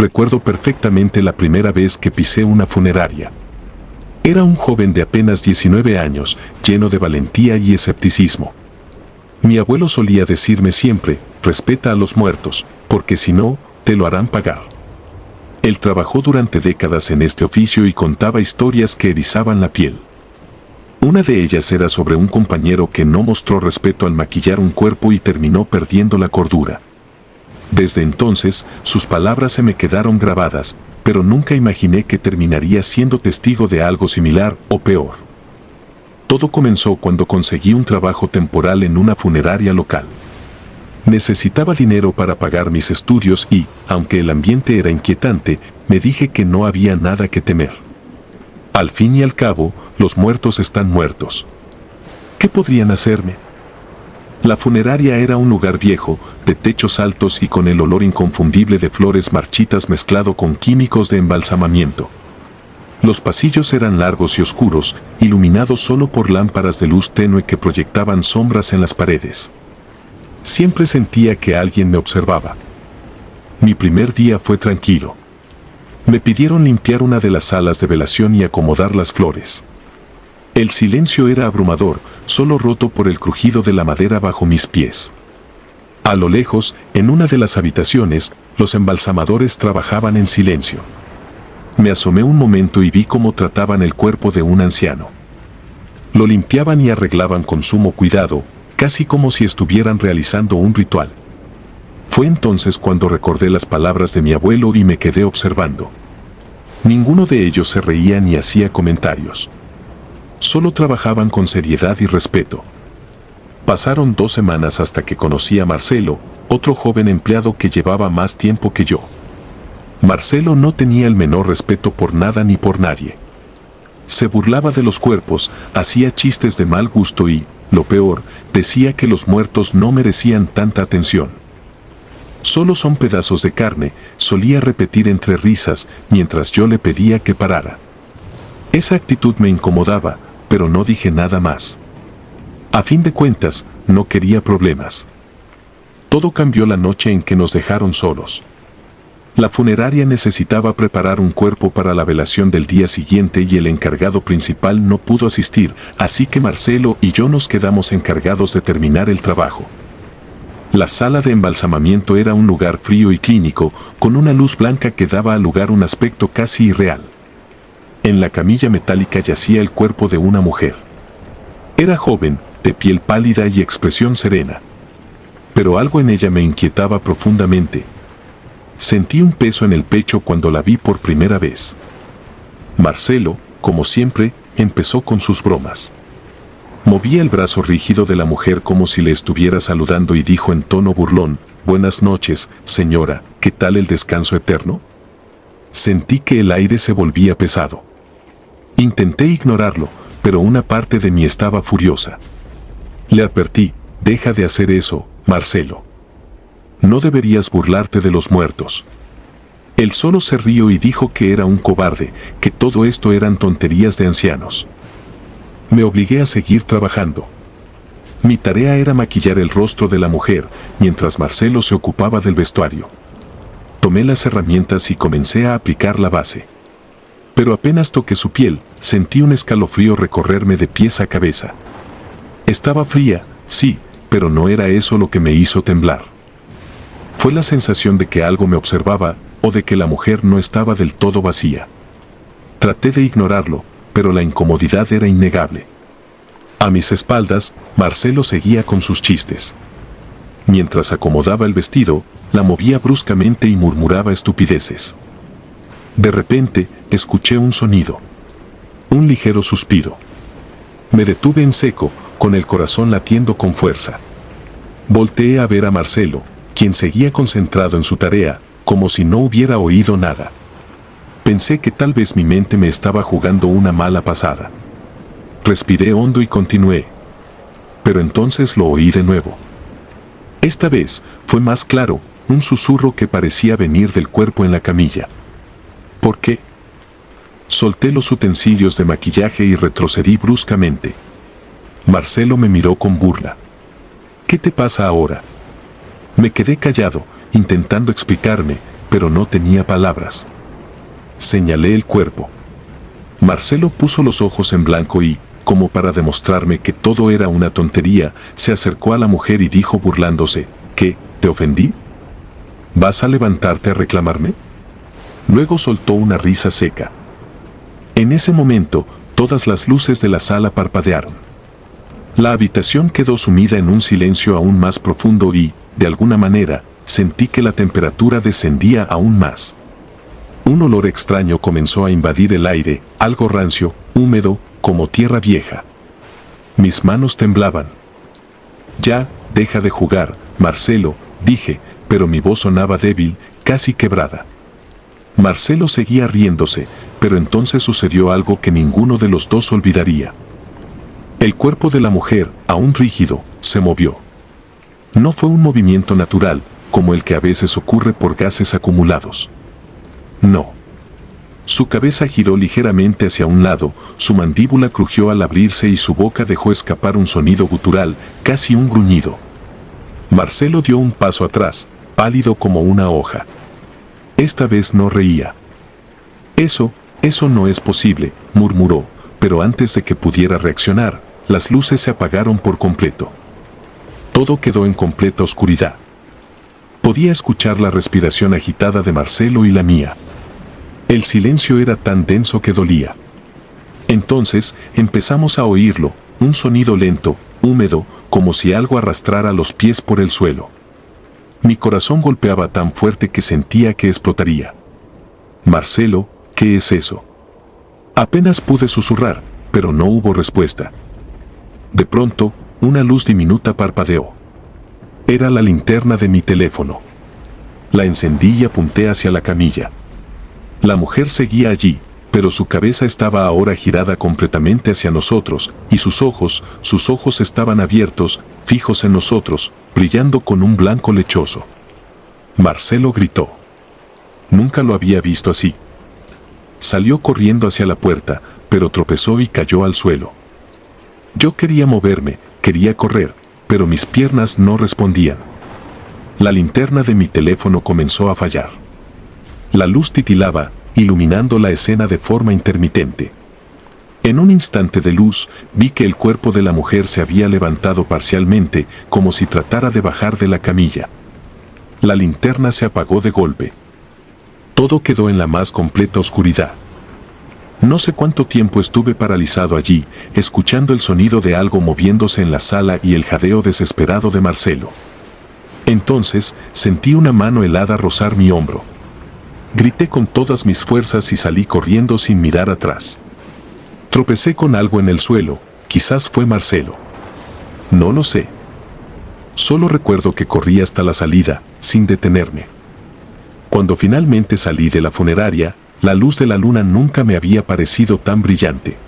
Recuerdo perfectamente la primera vez que pisé una funeraria. Era un joven de apenas 19 años, lleno de valentía y escepticismo. Mi abuelo solía decirme siempre, respeta a los muertos, porque si no, te lo harán pagar. Él trabajó durante décadas en este oficio y contaba historias que erizaban la piel. Una de ellas era sobre un compañero que no mostró respeto al maquillar un cuerpo y terminó perdiendo la cordura. Desde entonces, sus palabras se me quedaron grabadas, pero nunca imaginé que terminaría siendo testigo de algo similar o peor. Todo comenzó cuando conseguí un trabajo temporal en una funeraria local. Necesitaba dinero para pagar mis estudios y, aunque el ambiente era inquietante, me dije que no había nada que temer. Al fin y al cabo, los muertos están muertos. ¿Qué podrían hacerme? La funeraria era un lugar viejo, de techos altos y con el olor inconfundible de flores marchitas mezclado con químicos de embalsamamiento. Los pasillos eran largos y oscuros, iluminados solo por lámparas de luz tenue que proyectaban sombras en las paredes. Siempre sentía que alguien me observaba. Mi primer día fue tranquilo. Me pidieron limpiar una de las salas de velación y acomodar las flores. El silencio era abrumador, solo roto por el crujido de la madera bajo mis pies. A lo lejos, en una de las habitaciones, los embalsamadores trabajaban en silencio. Me asomé un momento y vi cómo trataban el cuerpo de un anciano. Lo limpiaban y arreglaban con sumo cuidado, casi como si estuvieran realizando un ritual. Fue entonces cuando recordé las palabras de mi abuelo y me quedé observando. Ninguno de ellos se reía ni hacía comentarios. Solo trabajaban con seriedad y respeto. Pasaron 2 semanas hasta que conocí a Marcelo, otro joven empleado que llevaba más tiempo que yo. Marcelo no tenía el menor respeto por nada ni por nadie. Se burlaba de los cuerpos, hacía chistes de mal gusto y, lo peor, decía que los muertos no merecían tanta atención. Solo son pedazos de carne, solía repetir entre risas, mientras yo le pedía que parara. Esa actitud me incomodaba, pero no dije nada más. A fin de cuentas, no quería problemas. Todo cambió la noche en que nos dejaron solos. La funeraria necesitaba preparar un cuerpo para la velación del día siguiente y el encargado principal no pudo asistir, así que Marcelo y yo nos quedamos encargados de terminar el trabajo. La sala de embalsamamiento era un lugar frío y clínico, con una luz blanca que daba al lugar un aspecto casi irreal. En la camilla metálica yacía el cuerpo de una mujer. Era joven, de piel pálida y expresión serena. Pero algo en ella me inquietaba profundamente. Sentí un peso en el pecho cuando la vi por primera vez. Marcelo, como siempre, empezó con sus bromas. Movía el brazo rígido de la mujer como si le estuviera saludando y dijo en tono burlón, «Buenas noches, señora, ¿qué tal el descanso eterno?» Sentí que el aire se volvía pesado. Intenté ignorarlo, pero una parte de mí estaba furiosa. Le advertí, «Deja de hacer eso, Marcelo. No deberías burlarte de los muertos». Él solo se rió y dijo que era un cobarde, que todo esto eran tonterías de ancianos. Me obligué a seguir trabajando. Mi tarea era maquillar el rostro de la mujer, mientras Marcelo se ocupaba del vestuario. Tomé las herramientas y comencé a aplicar la base. Pero apenas toqué su piel, sentí un escalofrío recorrerme de pies a cabeza. Estaba fría, sí, pero no era eso lo que me hizo temblar. Fue la sensación de que algo me observaba, o de que la mujer no estaba del todo vacía. Traté de ignorarlo, pero la incomodidad era innegable. A mis espaldas, Marcelo seguía con sus chistes. Mientras acomodaba el vestido, la movía bruscamente y murmuraba estupideces. De repente, escuché un sonido. Un ligero suspiro. Me detuve en seco, con el corazón latiendo con fuerza. Volteé a ver a Marcelo, quien seguía concentrado en su tarea, como si no hubiera oído nada. Pensé que tal vez mi mente me estaba jugando una mala pasada. Respiré hondo y continué. Pero entonces lo oí de nuevo. Esta vez, fue más claro, un susurro que parecía venir del cuerpo en la camilla. ¿Por qué? Solté los utensilios de maquillaje y retrocedí bruscamente. Marcelo me miró con burla. ¿Qué te pasa ahora? Me quedé callado, intentando explicarme, pero no tenía palabras. Señalé el cuerpo. Marcelo puso los ojos en blanco y, como para demostrarme que todo era una tontería, se acercó a la mujer y dijo burlándose: ¿Qué, te ofendí? ¿Vas a levantarte a reclamarme? Luego soltó una risa seca. En ese momento, todas las luces de la sala parpadearon. La habitación quedó sumida en un silencio aún más profundo y, de alguna manera, sentí que la temperatura descendía aún más. Un olor extraño comenzó a invadir el aire, algo rancio, húmedo, como tierra vieja. Mis manos temblaban. Ya, deja de jugar, Marcelo, dije, pero mi voz sonaba débil, casi quebrada. Marcelo seguía riéndose, pero entonces sucedió algo que ninguno de los dos olvidaría. El cuerpo de la mujer, aún rígido, se movió. No fue un movimiento natural, como el que a veces ocurre por gases acumulados. No. Su cabeza giró ligeramente hacia un lado, su mandíbula crujió al abrirse y su boca dejó escapar un sonido gutural, casi un gruñido. Marcelo dio un paso atrás, pálido como una hoja. Esta vez no reía. Eso no es posible, murmuró, pero antes de que pudiera reaccionar, las luces se apagaron por completo. Todo quedó en completa oscuridad. Podía escuchar la respiración agitada de Marcelo y la mía. El silencio era tan denso que dolía. Entonces empezamos a oírlo, un sonido lento, húmedo, como si algo arrastrara los pies por el suelo. Mi corazón golpeaba tan fuerte que sentía que explotaría. Marcelo, ¿qué es eso? Apenas pude susurrar, pero no hubo respuesta. De pronto, una luz diminuta parpadeó. Era la linterna de mi teléfono. La encendí y apunté hacia la camilla. La mujer seguía allí, pero su cabeza estaba ahora girada completamente hacia nosotros, y sus ojos estaban abiertos, fijos en nosotros, brillando con un blanco lechoso. Marcelo gritó. Nunca lo había visto así. Salió corriendo hacia la puerta, pero tropezó y cayó al suelo. Yo quería moverme, quería correr, pero mis piernas no respondían. La linterna de mi teléfono comenzó a fallar. La luz titilaba, iluminando la escena de forma intermitente. En un instante de luz, vi que el cuerpo de la mujer se había levantado parcialmente, como si tratara de bajar de la camilla. La linterna se apagó de golpe. Todo quedó en la más completa oscuridad. No sé cuánto tiempo estuve paralizado allí, escuchando el sonido de algo moviéndose en la sala y el jadeo desesperado de Marcelo. Entonces, sentí una mano helada rozar mi hombro. Grité con todas mis fuerzas y salí corriendo sin mirar atrás. Tropecé con algo en el suelo, quizás fue Marcelo. No lo sé. Solo recuerdo que corrí hasta la salida, sin detenerme. Cuando finalmente salí de la funeraria, la luz de la luna nunca me había parecido tan brillante.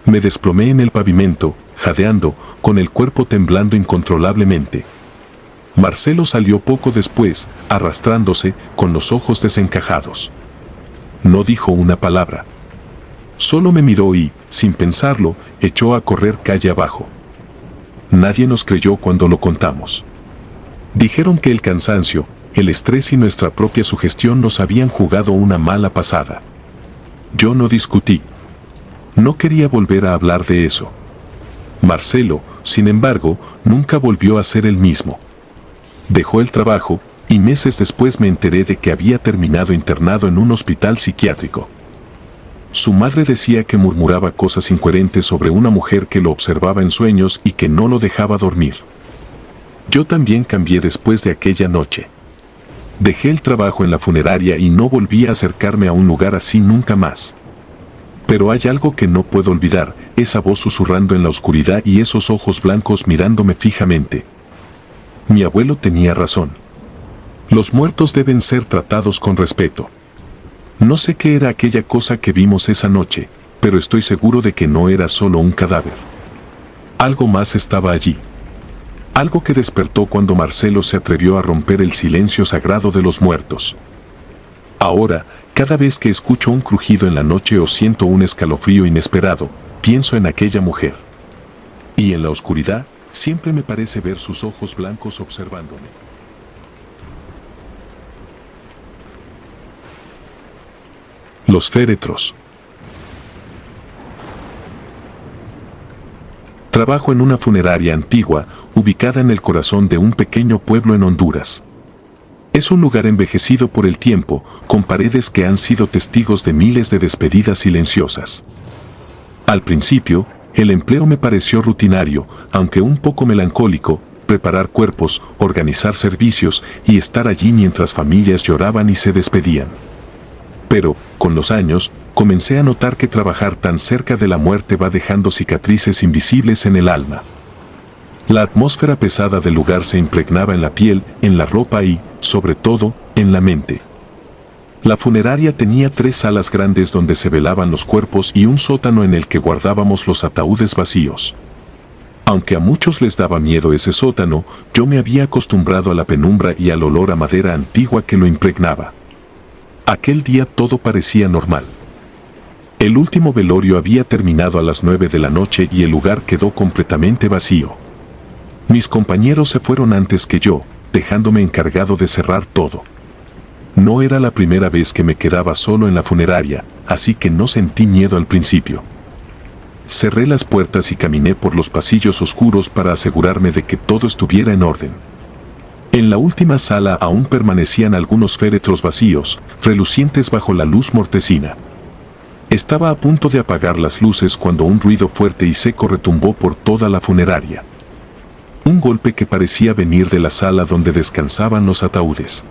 Me desplomé en el pavimento, jadeando, con el cuerpo temblando incontrolablemente. Marcelo salió poco después, arrastrándose, con los ojos desencajados. No dijo una palabra. Solo me miró y, sin pensarlo, echó a correr calle abajo. Nadie nos creyó cuando lo contamos. Dijeron que el cansancio, el estrés y nuestra propia sugestión nos habían jugado una mala pasada. Yo no discutí. No quería volver a hablar de eso. Marcelo, sin embargo, nunca volvió a ser el mismo. Dejó el trabajo, y meses después me enteré de que había terminado internado en un hospital psiquiátrico. Su madre decía que murmuraba cosas incoherentes sobre una mujer que lo observaba en sueños y que no lo dejaba dormir. Yo también cambié después de aquella noche. Dejé el trabajo en la funeraria y no volví a acercarme a un lugar así nunca más. Pero hay algo que no puedo olvidar, esa voz susurrando en la oscuridad y esos ojos blancos mirándome fijamente. Mi abuelo tenía razón. Los muertos deben ser tratados con respeto. No sé qué era aquella cosa que vimos esa noche, pero estoy seguro de que no era solo un cadáver. Algo más estaba allí. Algo que despertó cuando Marcelo se atrevió a romper el silencio sagrado de los muertos. Ahora, cada vez que escucho un crujido en la noche o siento un escalofrío inesperado, pienso en aquella mujer. Y en la oscuridad, siempre me parece ver sus ojos blancos observándome. Los féretros. Trabajo en una funeraria antigua, ubicada en el corazón de un pequeño pueblo en Honduras. Es un lugar envejecido por el tiempo, con paredes que han sido testigos de miles de despedidas silenciosas. Al principio, el empleo me pareció rutinario, aunque un poco melancólico: preparar cuerpos, organizar servicios y estar allí mientras familias lloraban y se despedían. Pero, con los años, comencé a notar que trabajar tan cerca de la muerte va dejando cicatrices invisibles en el alma. La atmósfera pesada del lugar se impregnaba en la piel, en la ropa y, sobre todo, en la mente. La funeraria tenía 3 salas grandes donde se velaban los cuerpos y un sótano en el que guardábamos los ataúdes vacíos. Aunque a muchos les daba miedo ese sótano, yo me había acostumbrado a la penumbra y al olor a madera antigua que lo impregnaba. Aquel día todo parecía normal. El último velorio había terminado a las 9 de la noche y el lugar quedó completamente vacío. Mis compañeros se fueron antes que yo, dejándome encargado de cerrar todo. No era la primera vez que me quedaba solo en la funeraria, así que no sentí miedo al principio. Cerré las puertas y caminé por los pasillos oscuros para asegurarme de que todo estuviera en orden. En la última sala aún permanecían algunos féretros vacíos, relucientes bajo la luz mortecina. Estaba a punto de apagar las luces cuando un ruido fuerte y seco retumbó por toda la funeraria. Un golpe que parecía venir de la sala donde descansaban los ataúdes.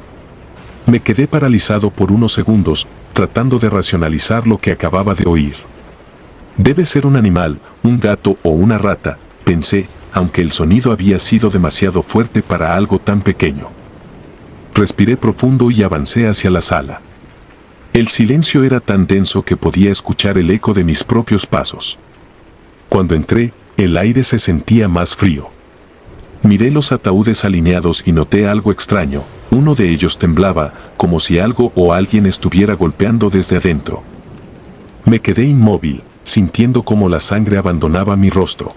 Me quedé paralizado por unos segundos, tratando de racionalizar lo que acababa de oír. Debe ser un animal, un gato o una rata, pensé, aunque el sonido había sido demasiado fuerte para algo tan pequeño. Respiré profundo y avancé hacia la sala. El silencio era tan denso que podía escuchar el eco de mis propios pasos. Cuando entré, el aire se sentía más frío. Miré los ataúdes alineados y noté algo extraño: uno de ellos temblaba, como si algo o alguien estuviera golpeando desde adentro. Me quedé inmóvil, sintiendo cómo la sangre abandonaba mi rostro.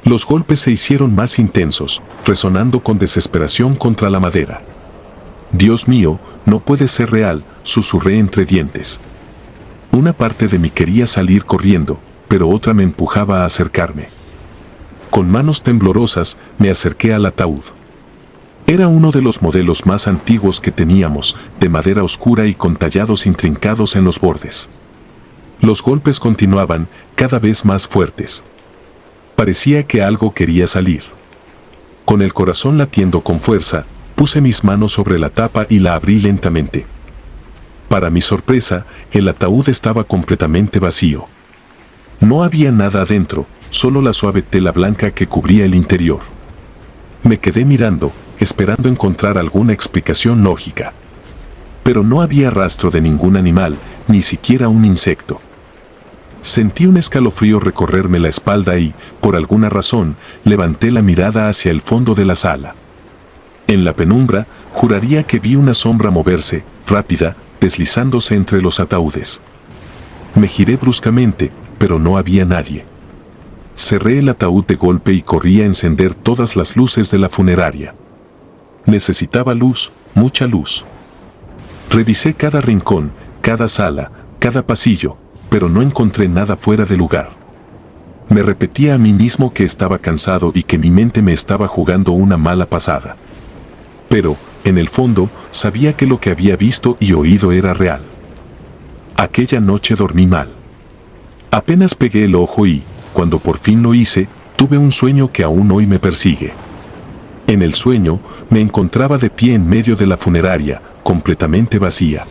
Los golpes se hicieron más intensos, resonando con desesperación contra la madera. «Dios mío, no puede ser real», susurré entre dientes. Una parte de mí quería salir corriendo, pero otra me empujaba a acercarme. Con manos temblorosas, me acerqué al ataúd. Era uno de los modelos más antiguos que teníamos, de madera oscura y con tallados intrincados en los bordes. Los golpes continuaban, cada vez más fuertes. Parecía que algo quería salir. Con el corazón latiendo con fuerza, puse mis manos sobre la tapa y la abrí lentamente. Para mi sorpresa, el ataúd estaba completamente vacío. No había nada adentro, solo la suave tela blanca que cubría el interior. Me quedé mirando, esperando encontrar alguna explicación lógica. Pero no había rastro de ningún animal, ni siquiera un insecto. Sentí un escalofrío recorrerme la espalda y, por alguna razón, levanté la mirada hacia el fondo de la sala. En la penumbra, juraría que vi una sombra moverse, rápida, deslizándose entre los ataúdes. Me giré bruscamente, pero no había nadie. Cerré el ataúd de golpe y corrí a encender todas las luces de la funeraria. Necesitaba luz, mucha luz. Revisé cada rincón, cada sala, cada pasillo, pero no encontré nada fuera de lugar. Me repetía a mí mismo que estaba cansado y que mi mente me estaba jugando una mala pasada. Pero, en el fondo, sabía que lo que había visto y oído era real. Aquella noche dormí mal. Apenas pegué el ojo y, cuando por fin lo hice, tuve un sueño que aún hoy me persigue. En el sueño, me encontraba de pie en medio de la funeraria, completamente vacía.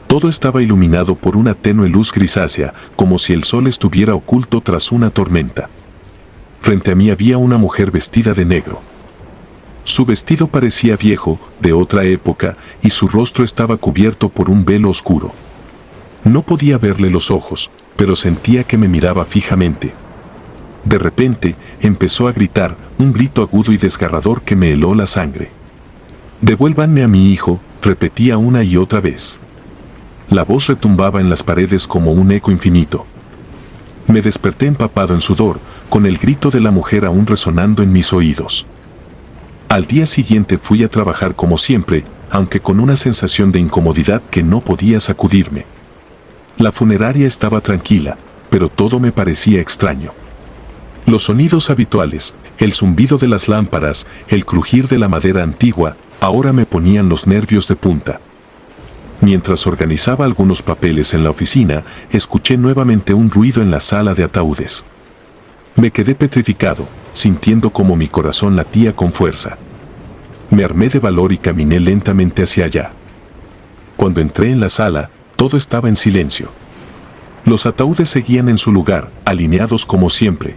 Todo estaba iluminado por una tenue luz grisácea, como si el sol estuviera oculto tras una tormenta. Frente a mí había una mujer vestida de negro. Su vestido parecía viejo, de otra época, y su rostro estaba cubierto por un velo oscuro. No podía verle los ojos, pero sentía que me miraba fijamente. De repente, empezó a gritar, un grito agudo y desgarrador que me heló la sangre. «Devuélvanme a mi hijo», repetía una y otra vez. La voz retumbaba en las paredes como un eco infinito. Me desperté empapado en sudor, con el grito de la mujer aún resonando en mis oídos. Al día siguiente fui a trabajar como siempre, aunque con una sensación de incomodidad que no podía sacudirme. La funeraria estaba tranquila, pero todo me parecía extraño. Los sonidos habituales, el zumbido de las lámparas, el crujir de la madera antigua, ahora me ponían los nervios de punta. Mientras organizaba algunos papeles en la oficina, escuché nuevamente un ruido en la sala de ataúdes. Me quedé petrificado, sintiendo como mi corazón latía con fuerza. Me armé de valor y caminé lentamente hacia allá. Cuando entré en la sala, todo estaba en silencio. Los ataúdes seguían en su lugar, alineados como siempre.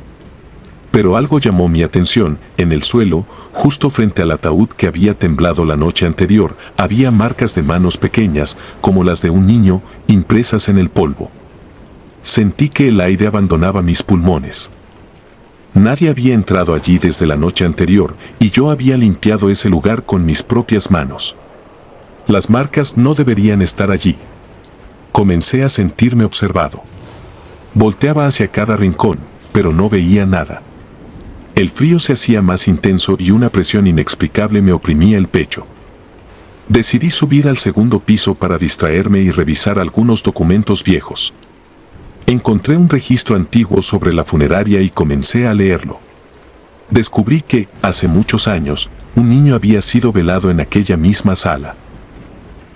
Pero algo llamó mi atención. En el suelo, justo frente al ataúd que había temblado la noche anterior, había marcas de manos pequeñas, como las de un niño, impresas en el polvo. Sentí que el aire abandonaba mis pulmones. Nadie había entrado allí desde la noche anterior, y yo había limpiado ese lugar con mis propias manos. Las marcas no deberían estar allí. Comencé a sentirme observado. Volteaba hacia cada rincón, pero no veía nada. El frío se hacía más intenso y una presión inexplicable me oprimía el pecho. Decidí subir al segundo piso para distraerme y revisar algunos documentos viejos. Encontré un registro antiguo sobre la funeraria y comencé a leerlo. Descubrí que, hace muchos años, un niño había sido velado en aquella misma sala.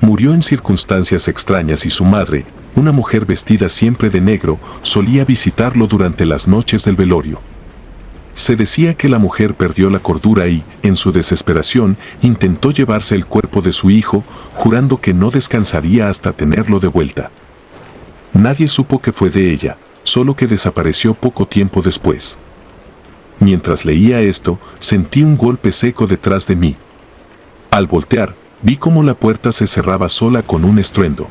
Murió en circunstancias extrañas y su madre, una mujer vestida siempre de negro, solía visitarlo durante las noches del velorio. Se decía que la mujer perdió la cordura y, en su desesperación, intentó llevarse el cuerpo de su hijo, jurando que no descansaría hasta tenerlo de vuelta. Nadie supo qué fue de ella, solo que desapareció poco tiempo después. Mientras leía esto, sentí un golpe seco detrás de mí. Al voltear, vi cómo la puerta se cerraba sola con un estruendo.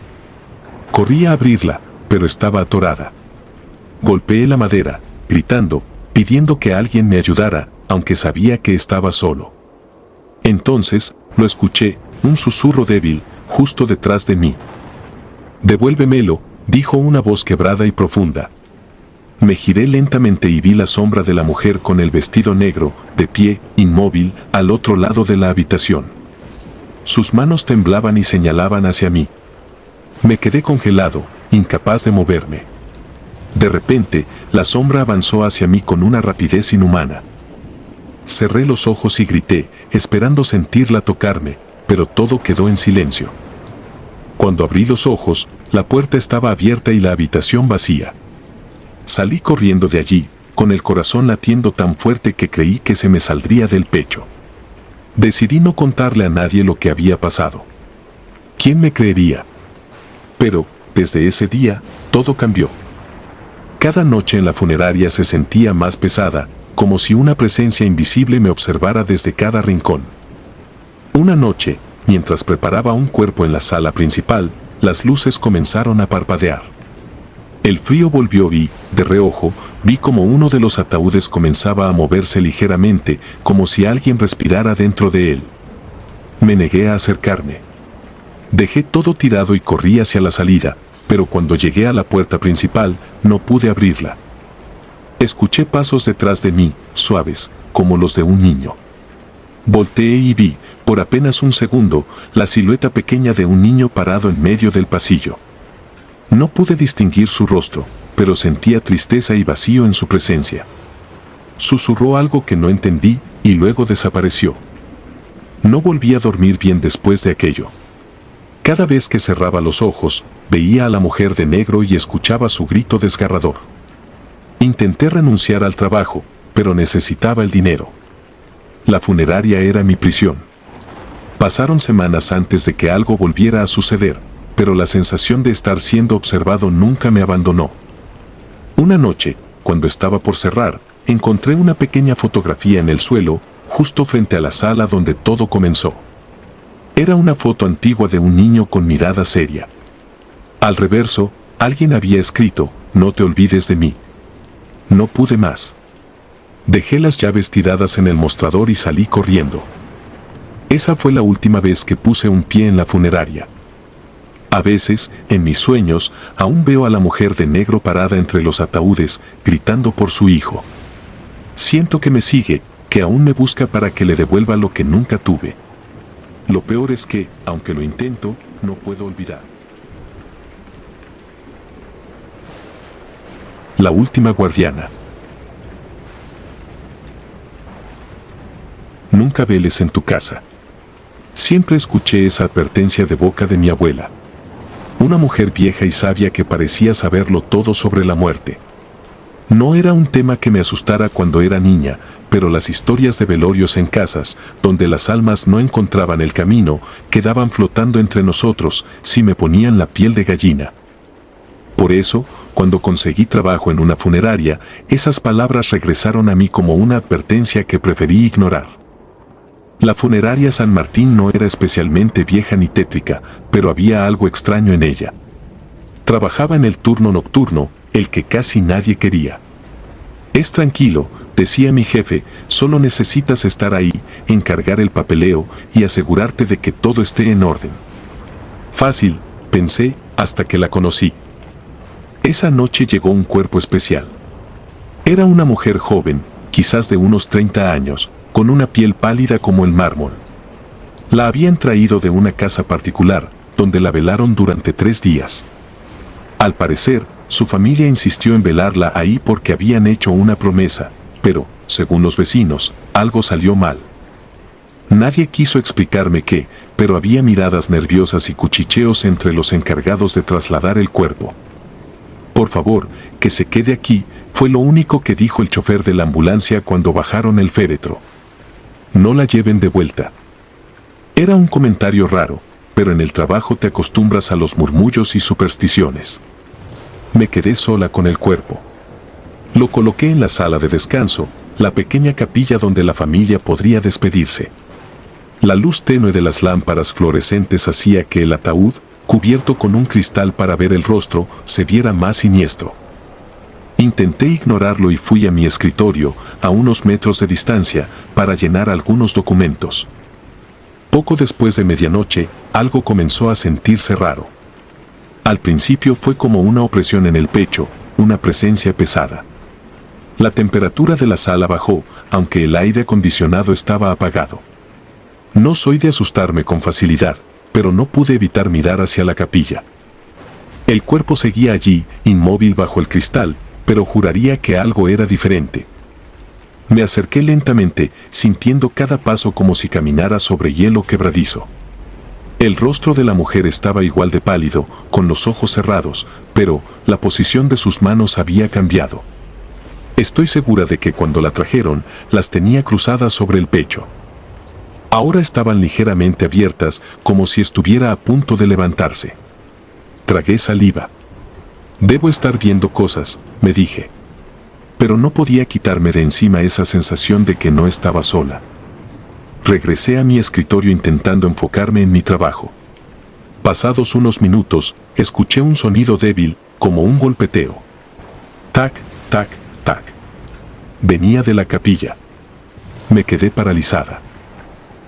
Corrí a abrirla, pero estaba atorada. Golpeé la madera, gritando, pidiendo que alguien me ayudara, aunque sabía que estaba solo. Entonces, lo escuché, un susurro débil, justo detrás de mí. «Devuélvemelo», dijo una voz quebrada y profunda. Me giré lentamente y vi la sombra de la mujer con el vestido negro, de pie, inmóvil, al otro lado de la habitación. Sus manos temblaban y señalaban hacia mí. Me quedé congelado, incapaz de moverme. De repente, la sombra avanzó hacia mí con una rapidez inhumana. Cerré los ojos y grité, esperando sentirla tocarme, pero todo quedó en silencio. Cuando abrí los ojos, la puerta estaba abierta y la habitación vacía. Salí corriendo de allí, con el corazón latiendo tan fuerte que creí que se me saldría del pecho. Decidí no contarle a nadie lo que había pasado. ¿Quién me creería? Pero, desde ese día, todo cambió. Cada noche en la funeraria se sentía más pesada, como si una presencia invisible me observara desde cada rincón. Una noche, mientras preparaba un cuerpo en la sala principal, las luces comenzaron a parpadear. El frío volvió y, de reojo, vi como uno de los ataúdes comenzaba a moverse ligeramente, como si alguien respirara dentro de él. Me negué a acercarme. Dejé todo tirado y corrí hacia la salida, pero cuando llegué a la puerta principal, no pude abrirla. Escuché pasos detrás de mí, suaves, como los de un niño. Volteé y vi, por apenas un segundo, la silueta pequeña de un niño parado en medio del pasillo. No pude distinguir su rostro, pero sentía tristeza y vacío en su presencia. Susurró algo que no entendí y luego desapareció. No volví a dormir bien después de aquello. Cada vez que cerraba los ojos, veía a la mujer de negro y escuchaba su grito desgarrador. Intenté renunciar al trabajo, pero necesitaba el dinero. La funeraria era mi prisión. Pasaron semanas antes de que algo volviera a suceder, pero la sensación de estar siendo observado nunca me abandonó. Una noche, cuando estaba por cerrar, encontré una pequeña fotografía en el suelo, justo frente a la sala donde todo comenzó. Era una foto antigua de un niño con mirada seria. Al reverso, alguien había escrito, «No te olvides de mí». No pude más. Dejé las llaves tiradas en el mostrador y salí corriendo. Esa fue la última vez que puse un pie en la funeraria. A veces, en mis sueños, aún veo a la mujer de negro parada entre los ataúdes, gritando por su hijo. Siento que me sigue, que aún me busca para que le devuelva lo que nunca tuve. Lo peor es que, aunque lo intento, no puedo olvidar. la última guardiana. Nunca veles en tu casa. Siempre escuché esa advertencia de boca de mi abuela. Una mujer vieja y sabia que parecía saberlo todo sobre la muerte. No era un tema que me asustara cuando era niña, pero las historias de velorios en casas, donde las almas no encontraban el camino, quedaban flotando entre nosotros, sí me ponían la piel de gallina. Por eso, cuando conseguí trabajo en una funeraria, esas palabras regresaron a mí como una advertencia que preferí ignorar. La funeraria San Martín no era especialmente vieja ni tétrica, pero había algo extraño en ella. Trabajaba en el turno nocturno, el que casi nadie quería. Es tranquilo, decía mi jefe, solo necesitas estar ahí, encargar el papeleo y asegurarte de que todo esté en orden. Fácil, pensé, hasta que la conocí. Esa noche llegó un cuerpo especial. Era una mujer joven, quizás de unos 30 años, con una piel pálida como el mármol. La habían traído de una casa particular, donde la velaron durante 3 días. Al parecer, su familia insistió en velarla ahí porque habían hecho una promesa, pero, según los vecinos, algo salió mal. Nadie quiso explicarme qué, pero había miradas nerviosas y cuchicheos entre los encargados de trasladar el cuerpo. Por favor, que se quede aquí, fue lo único que dijo el chofer de la ambulancia cuando bajaron el féretro. No la lleven de vuelta. Era un comentario raro, pero en el trabajo te acostumbras a los murmullos y supersticiones. Me quedé sola con el cuerpo. Lo coloqué en la sala de descanso, la pequeña capilla donde la familia podría despedirse. La luz tenue de las lámparas fluorescentes hacía que el ataúd, cubierto con un cristal para ver el rostro, se viera más siniestro. Intenté ignorarlo y fui a mi escritorio, a unos metros de distancia, para llenar algunos documentos. Poco después de medianoche, algo comenzó a sentirse raro. Al principio fue como una opresión en el pecho, una presencia pesada. La temperatura de la sala bajó, aunque el aire acondicionado estaba apagado. No soy de asustarme con facilidad, pero no pude evitar mirar hacia la capilla. El cuerpo seguía allí, inmóvil bajo el cristal, pero juraría que algo era diferente. Me acerqué lentamente, sintiendo cada paso como si caminara sobre hielo quebradizo. El rostro de la mujer estaba igual de pálido, con los ojos cerrados, pero la posición de sus manos había cambiado. Estoy segura de que cuando la trajeron, las tenía cruzadas sobre el pecho. Ahora estaban ligeramente abiertas, como si estuviera a punto de levantarse. Tragué saliva. Debo estar viendo cosas, me dije. Pero no podía quitarme de encima esa sensación de que no estaba sola. Regresé a mi escritorio intentando enfocarme en mi trabajo. Pasados unos minutos, escuché un sonido débil, como un golpeteo. Tac, tac, tac. Venía de la capilla. Me quedé paralizada.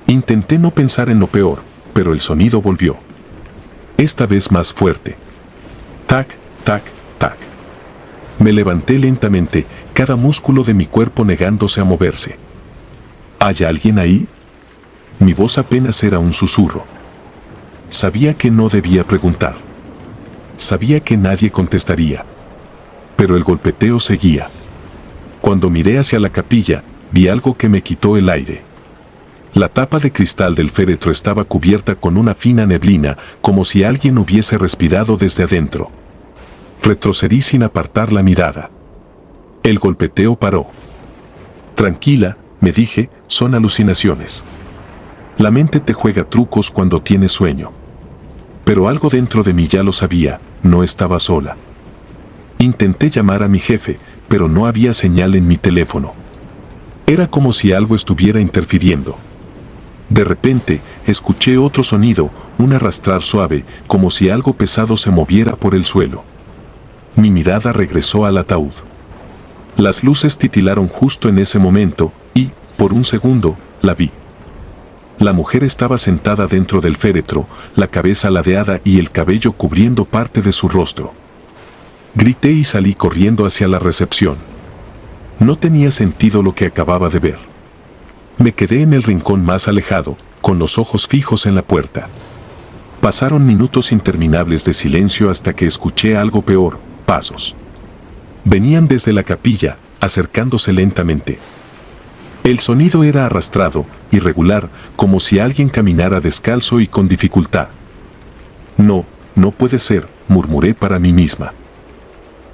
Intenté no pensar en lo peor, pero el sonido volvió. Esta vez más fuerte. Tac, tac, tac. Me levanté lentamente, cada músculo de mi cuerpo negándose a moverse. ¿Hay alguien ahí? Mi voz apenas era un susurro. Sabía que no debía preguntar. Sabía que nadie contestaría. Pero el golpeteo seguía. Cuando miré hacia la capilla, vi algo que me quitó el aire. La tapa de cristal del féretro estaba cubierta con una fina neblina, como si alguien hubiese respirado desde adentro. Retrocedí sin apartar la mirada. El golpeteo paró. Tranquila, me dije, son alucinaciones. La mente te juega trucos cuando tienes sueño. Pero algo dentro de mí ya lo sabía, no estaba sola. Intenté llamar a mi jefe, pero no había señal en mi teléfono. Era como si algo estuviera interfiriendo. De repente, escuché otro sonido, un arrastrar suave, como si algo pesado se moviera por el suelo. Mi mirada regresó al ataúd. Las luces titilaron justo en ese momento, y, por un segundo, la vi. La mujer estaba sentada dentro del féretro, la cabeza ladeada y el cabello cubriendo parte de su rostro. Grité y salí corriendo hacia la recepción. No tenía sentido lo que acababa de ver. Me quedé en el rincón más alejado, con los ojos fijos en la puerta. Pasaron minutos interminables de silencio hasta que escuché algo peor, pasos. Venían desde la capilla, acercándose lentamente. El sonido era arrastrado, irregular, como si alguien caminara descalzo y con dificultad. No, no puede ser, murmuré para mí misma.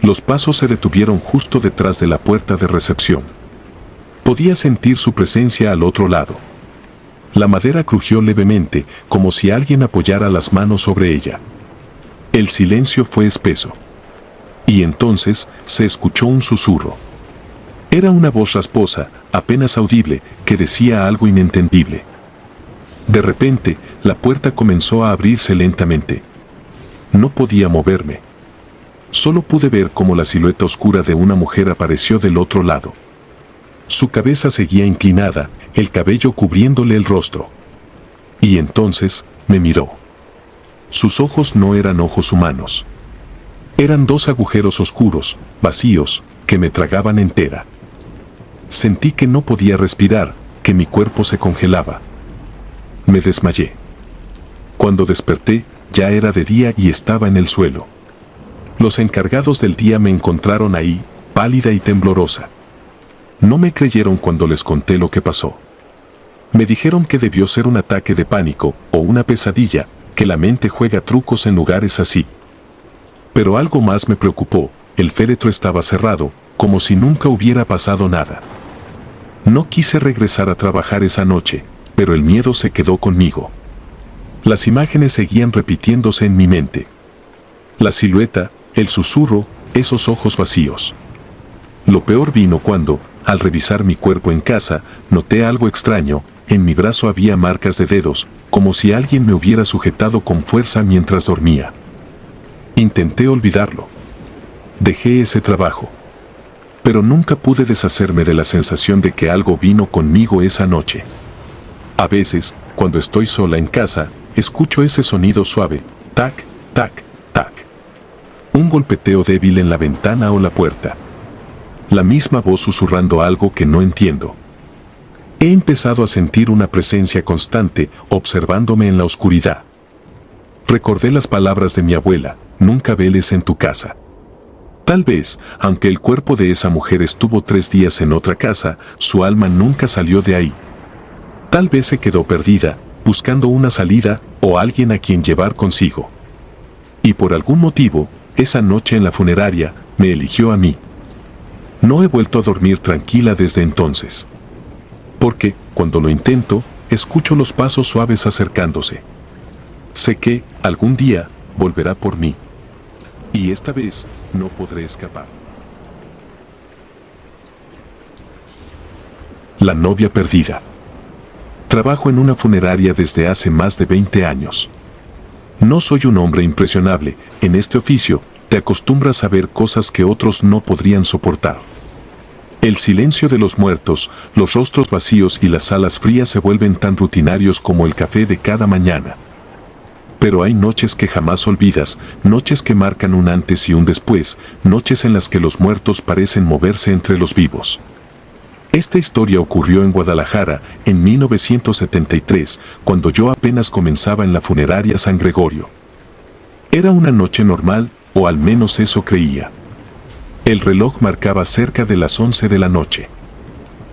Los pasos se detuvieron justo detrás de la puerta de recepción. Podía sentir su presencia al otro lado. La madera crujió levemente, como si alguien apoyara las manos sobre ella. El silencio fue espeso. Y entonces se escuchó un susurro. Era una voz rasposa, apenas audible, que decía algo inentendible. De repente, la puerta comenzó a abrirse lentamente. No podía moverme. Solo pude ver cómo la silueta oscura de una mujer apareció del otro lado. Su cabeza seguía inclinada, el cabello cubriéndole el rostro. Y entonces, me miró. Sus ojos no eran ojos humanos. Eran dos agujeros oscuros, vacíos, que me tragaban entera. Sentí que no podía respirar, que mi cuerpo se congelaba. Me desmayé. Cuando desperté, ya era de día y estaba en el suelo. Los encargados del día me encontraron ahí, pálida y temblorosa. No me creyeron cuando les conté lo que pasó. Me dijeron que debió ser un ataque de pánico o una pesadilla, que la mente juega trucos en lugares así. Pero algo más me preocupó, el féretro estaba cerrado, como si nunca hubiera pasado nada. No quise regresar a trabajar esa noche, pero el miedo se quedó conmigo. Las imágenes seguían repitiéndose en mi mente. La silueta, el susurro, esos ojos vacíos. Lo peor vino cuando, al revisar mi cuerpo en casa, noté algo extraño. En mi brazo había marcas de dedos, como si alguien me hubiera sujetado con fuerza mientras dormía. Intenté olvidarlo. Dejé ese trabajo. Pero nunca pude deshacerme de la sensación de que algo vino conmigo esa noche. A veces, cuando estoy sola en casa, escucho ese sonido suave, tac, tac, tac. Un golpeteo débil en la ventana o la puerta. La misma voz susurrando algo que no entiendo. He empezado a sentir una presencia constante, observándome en la oscuridad. Recordé las palabras de mi abuela, nunca veles en tu casa. Tal vez, aunque el cuerpo de esa mujer estuvo 3 días en otra casa, su alma nunca salió de ahí. Tal vez se quedó perdida, buscando una salida o alguien a quien llevar consigo. Y por algún motivo, esa noche en la funeraria, me eligió a mí. No he vuelto a dormir tranquila desde entonces. Porque, cuando lo intento, escucho los pasos suaves acercándose. Sé que, algún día, volverá por mí. Y esta vez, no podré escapar. La novia perdida. Trabajo en una funeraria desde hace más de 20 años. No soy un hombre impresionable, en este oficio, te acostumbras a ver cosas que otros no podrían soportar. El silencio de los muertos, los rostros vacíos y las salas frías se vuelven tan rutinarios como el café de cada mañana. Pero hay noches que jamás olvidas, noches que marcan un antes y un después, noches en las que los muertos parecen moverse entre los vivos. Esta historia ocurrió en Guadalajara, en 1973, cuando yo apenas comenzaba en la funeraria San Gregorio. Era una noche normal, o al menos eso creía. El reloj marcaba cerca de las 11 de la noche.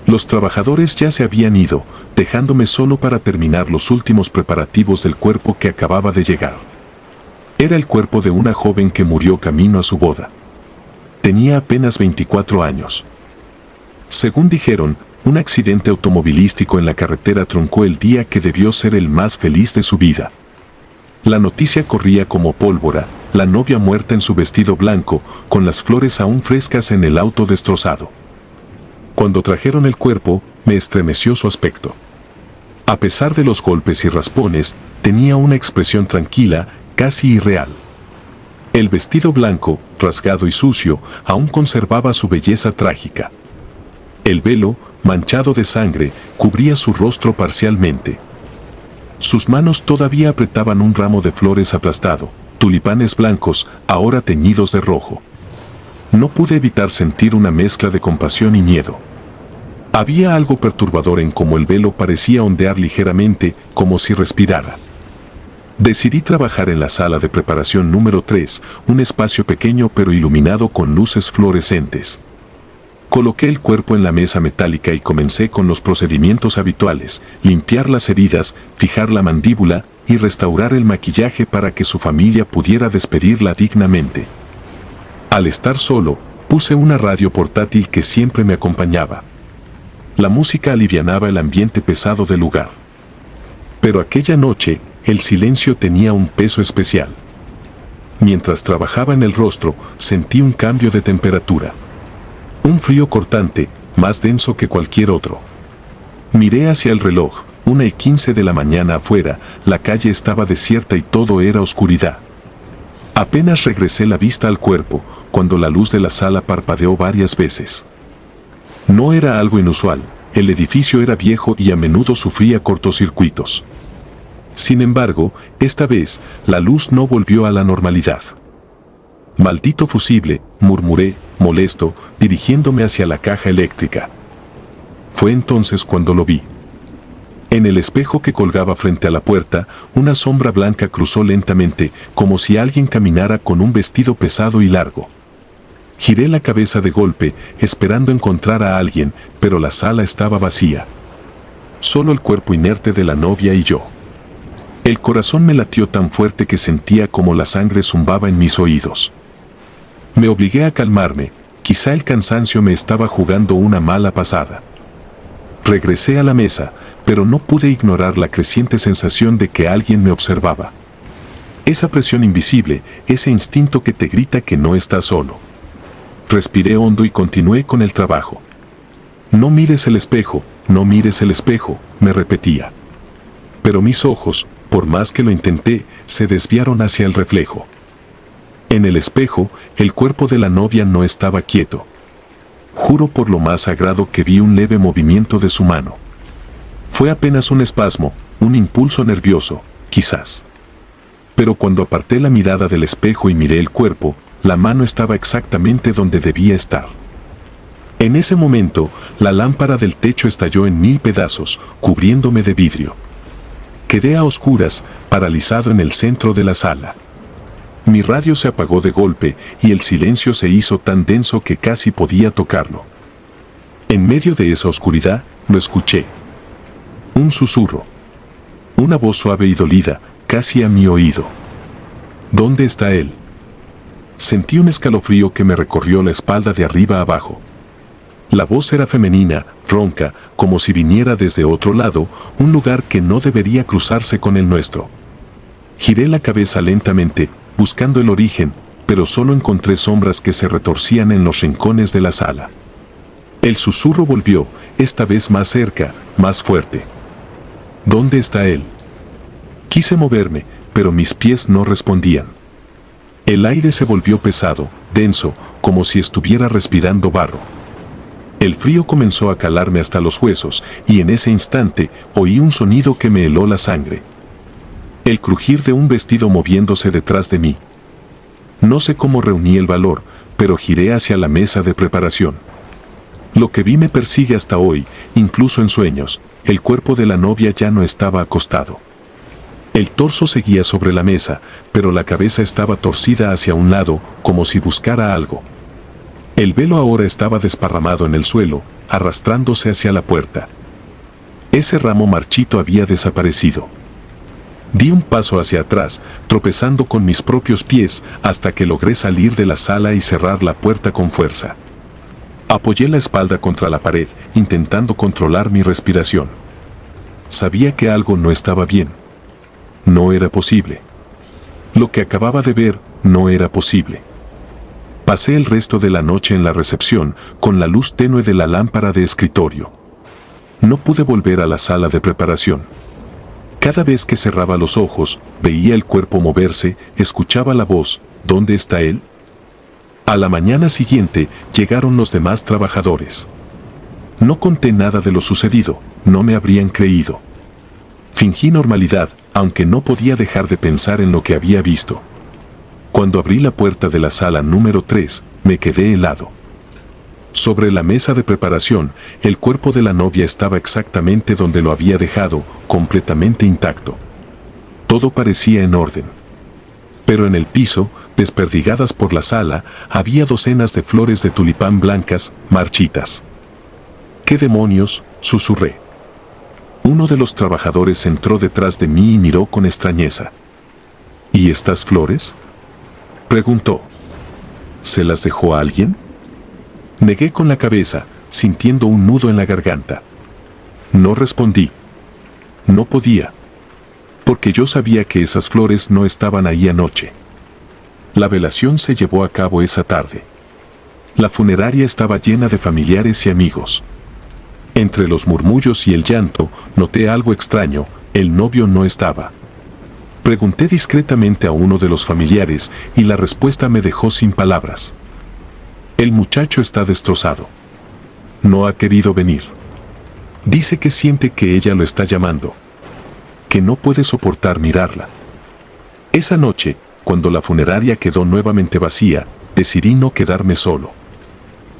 Los trabajadores ya se habían ido, dejándome solo para terminar los últimos preparativos del cuerpo que acababa de llegar. Era el cuerpo de una joven que murió camino a su boda. Tenía apenas 24 años. Según dijeron, un accidente automovilístico en la carretera truncó el día que debió ser el más feliz de su vida. La noticia corría como pólvora, la novia muerta en su vestido blanco, con las flores aún frescas en el auto destrozado. Cuando trajeron el cuerpo, me estremeció su aspecto. A pesar de los golpes y raspones, tenía una expresión tranquila, casi irreal. El vestido blanco, rasgado y sucio, aún conservaba su belleza trágica. El velo, manchado de sangre, cubría su rostro parcialmente. Sus manos todavía apretaban un ramo de flores aplastado, tulipanes blancos, ahora teñidos de rojo. No pude evitar sentir una mezcla de compasión y miedo. Había algo perturbador en cómo el velo parecía ondear ligeramente, como si respirara. Decidí trabajar en la sala de preparación número 3, un espacio pequeño pero iluminado con luces fluorescentes. Coloqué el cuerpo en la mesa metálica y comencé con los procedimientos habituales: limpiar las heridas, fijar la mandíbula y restaurar el maquillaje para que su familia pudiera despedirla dignamente. Al estar solo, puse una radio portátil que siempre me acompañaba. La música alivianaba el ambiente pesado del lugar. Pero aquella noche, el silencio tenía un peso especial. Mientras trabajaba en el rostro, sentí un cambio de temperatura. Un frío cortante, más denso que cualquier otro. Miré hacia el reloj, 1:15 de la mañana afuera, la calle estaba desierta y todo era oscuridad. Apenas regresé la vista al cuerpo, cuando la luz de la sala parpadeó varias veces. No era algo inusual, el edificio era viejo y a menudo sufría cortocircuitos. Sin embargo, esta vez, la luz no volvió a la normalidad. «Maldito fusible», murmuré, molesto, dirigiéndome hacia la caja eléctrica. Fue entonces cuando lo vi. En el espejo que colgaba frente a la puerta, una sombra blanca cruzó lentamente, como si alguien caminara con un vestido pesado y largo. Giré la cabeza de golpe, esperando encontrar a alguien, pero la sala estaba vacía. Solo el cuerpo inerte de la novia y yo. El corazón me latió tan fuerte que sentía como la sangre zumbaba en mis oídos. Me obligué a calmarme, quizá el cansancio me estaba jugando una mala pasada. Regresé a la mesa, pero no pude ignorar la creciente sensación de que alguien me observaba. Esa presión invisible, ese instinto que te grita que no estás solo. Respiré hondo y continué con el trabajo. «No mires el espejo, no mires el espejo», me repetía. Pero mis ojos, por más que lo intenté, se desviaron hacia el reflejo. En el espejo, el cuerpo de la novia no estaba quieto. Juro por lo más sagrado que vi un leve movimiento de su mano. Fue apenas un espasmo, un impulso nervioso, quizás. Pero cuando aparté la mirada del espejo y miré el cuerpo, la mano estaba exactamente donde debía estar. En ese momento, la lámpara del techo estalló en 1000 pedazos, cubriéndome de vidrio. Quedé a oscuras, paralizado en el centro de la sala. Mi radio se apagó de golpe y el silencio se hizo tan denso que casi podía tocarlo. En medio de esa oscuridad, lo escuché. Un susurro. Una voz suave y dolida, casi a mi oído. ¿Dónde está él? Sentí un escalofrío que me recorrió la espalda de arriba a abajo. La voz era femenina, ronca, como si viniera desde otro lado, un lugar que no debería cruzarse con el nuestro. Giré la cabeza lentamente, buscando el origen, pero solo encontré sombras que se retorcían en los rincones de la sala. El susurro volvió, esta vez más cerca, más fuerte. ¿Dónde está él? Quise moverme, pero mis pies no respondían. El aire se volvió pesado, denso, como si estuviera respirando barro. El frío comenzó a calarme hasta los huesos, y en ese instante oí un sonido que me heló la sangre. El crujir de un vestido moviéndose detrás de mí. No sé cómo reuní el valor, pero giré hacia la mesa de preparación. Lo que vi me persigue hasta hoy, incluso en sueños. El cuerpo de la novia ya no estaba acostado. El torso seguía sobre la mesa, pero la cabeza estaba torcida hacia un lado, como si buscara algo. El velo ahora estaba desparramado en el suelo, arrastrándose hacia la puerta. Ese ramo marchito había desaparecido. Di un paso hacia atrás, tropezando con mis propios pies, hasta que logré salir de la sala y cerrar la puerta con fuerza. Apoyé la espalda contra la pared, intentando controlar mi respiración. Sabía que algo no estaba bien. No era posible. Lo que acababa de ver no era posible. Pasé el resto de la noche en la recepción, con la luz tenue de la lámpara de escritorio. No pude volver a la sala de preparación. Cada vez que cerraba los ojos, veía el cuerpo moverse, escuchaba la voz, ¿dónde está él? A la mañana siguiente, llegaron los demás trabajadores. No conté nada de lo sucedido, no me habrían creído. Fingí normalidad, aunque no podía dejar de pensar en lo que había visto. Cuando abrí la puerta de la sala número 3, me quedé helado. Sobre la mesa de preparación, el cuerpo de la novia estaba exactamente donde lo había dejado, completamente intacto. Todo parecía en orden. Pero en el piso, desperdigadas por la sala, había docenas de flores de tulipán blancas, marchitas. ¿Qué demonios?, susurré. Uno de los trabajadores entró detrás de mí y miró con extrañeza. ¿Y estas flores?, preguntó. ¿Se las dejó a alguien? Negué con la cabeza, sintiendo un nudo en la garganta. No respondí. No podía. Porque yo sabía que esas flores no estaban ahí anoche. La velación se llevó a cabo esa tarde. La funeraria estaba llena de familiares y amigos. Entre los murmullos y el llanto, noté algo extraño: el novio no estaba. Pregunté discretamente a uno de los familiares y la respuesta me dejó sin palabras. El muchacho está destrozado. No ha querido venir. Dice que siente que ella lo está llamando, que no puede soportar mirarla. Esa noche, cuando la funeraria quedó nuevamente vacía, decidí no quedarme solo.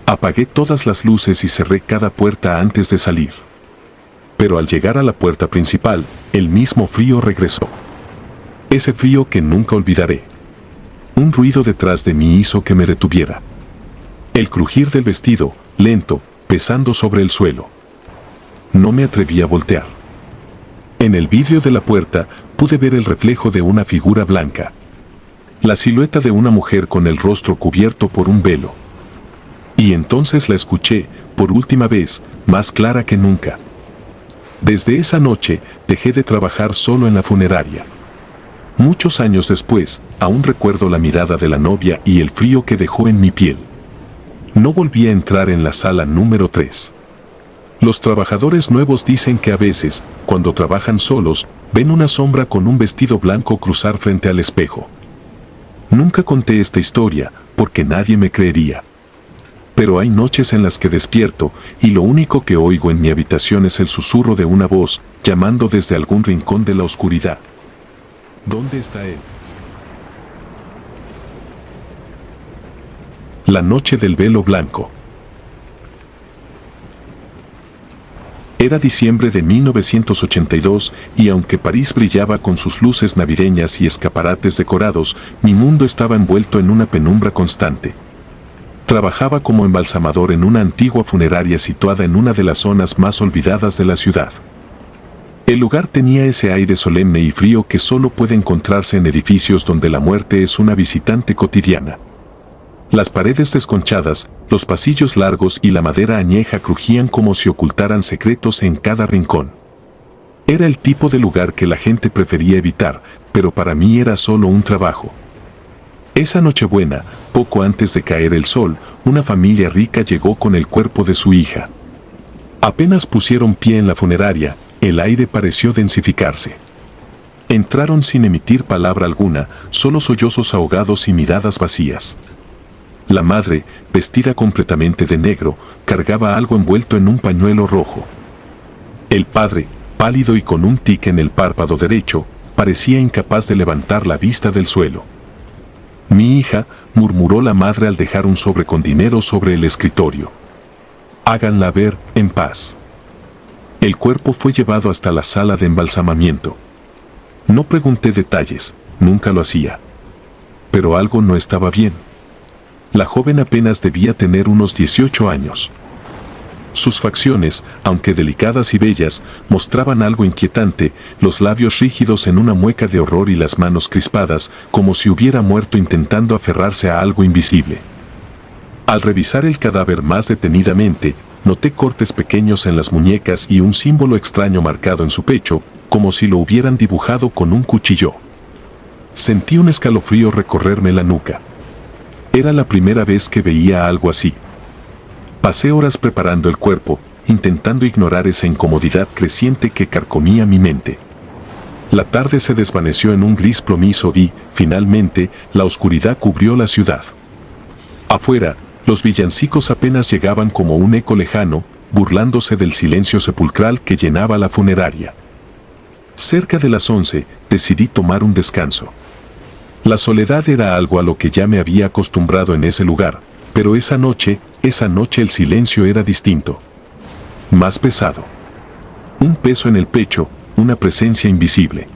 Apagué todas las luces y cerré cada puerta antes de salir. Pero al llegar a la puerta principal, el mismo frío regresó. Ese frío que nunca olvidaré. Un ruido detrás de mí hizo que me detuviera. El crujir del vestido, lento, pesando sobre el suelo. No me atreví a voltear. En el vidrio de la puerta pude ver el reflejo de una figura blanca. La silueta de una mujer con el rostro cubierto por un velo. Y entonces la escuché, por última vez, más clara que nunca. Desde esa noche, dejé de trabajar solo en la funeraria. Muchos años después, aún recuerdo la mirada de la novia y el frío que dejó en mi piel. No volví a entrar en la sala número 3. Los trabajadores nuevos dicen que a veces, cuando trabajan solos, ven una sombra con un vestido blanco cruzar frente al espejo. Nunca conté esta historia, porque nadie me creería. Pero hay noches en las que despierto, y lo único que oigo en mi habitación es el susurro de una voz, llamando desde algún rincón de la oscuridad. ¿Dónde está él? La noche del velo blanco. Era diciembre de 1982 y aunque París brillaba con sus luces navideñas y escaparates decorados, mi mundo estaba envuelto en una penumbra constante. Trabajaba como embalsamador en una antigua funeraria situada en una de las zonas más olvidadas de la ciudad. El lugar tenía ese aire solemne y frío que solo puede encontrarse en edificios donde la muerte es una visitante cotidiana. Las paredes desconchadas, los pasillos largos y la madera añeja crujían como si ocultaran secretos en cada rincón. Era el tipo de lugar que la gente prefería evitar, pero para mí era solo un trabajo. Esa Nochebuena, poco antes de caer el sol, una familia rica llegó con el cuerpo de su hija. Apenas pusieron pie en la funeraria, el aire pareció densificarse. Entraron sin emitir palabra alguna, solo sollozos ahogados y miradas vacías. La madre, vestida completamente de negro, cargaba algo envuelto en un pañuelo rojo. El padre, pálido y con un tic en el párpado derecho, parecía incapaz de levantar la vista del suelo. Mi hija, murmuró la madre al dejar un sobre con dinero sobre el escritorio. Háganla ver, en paz. El cuerpo fue llevado hasta la sala de embalsamamiento. No pregunté detalles, nunca lo hacía. Pero algo no estaba bien. La joven apenas debía tener unos 18 años. Sus facciones, aunque delicadas y bellas, mostraban algo inquietante, los labios rígidos en una mueca de horror y las manos crispadas, como si hubiera muerto intentando aferrarse a algo invisible. Al revisar el cadáver más detenidamente, noté cortes pequeños en las muñecas y un símbolo extraño marcado en su pecho, como si lo hubieran dibujado con un cuchillo. Sentí un escalofrío recorrerme la nuca. Era la primera vez que veía algo así. Pasé horas preparando el cuerpo, intentando ignorar esa incomodidad creciente que carcomía mi mente. La tarde se desvaneció en un gris plomizo y, finalmente, la oscuridad cubrió la ciudad. Afuera, los villancicos apenas llegaban como un eco lejano, burlándose del silencio sepulcral que llenaba la funeraria. Cerca de las 11, decidí tomar un descanso. La soledad era algo a lo que ya me había acostumbrado en ese lugar, pero esa noche el silencio era distinto. Más pesado. Un peso en el pecho, una presencia invisible.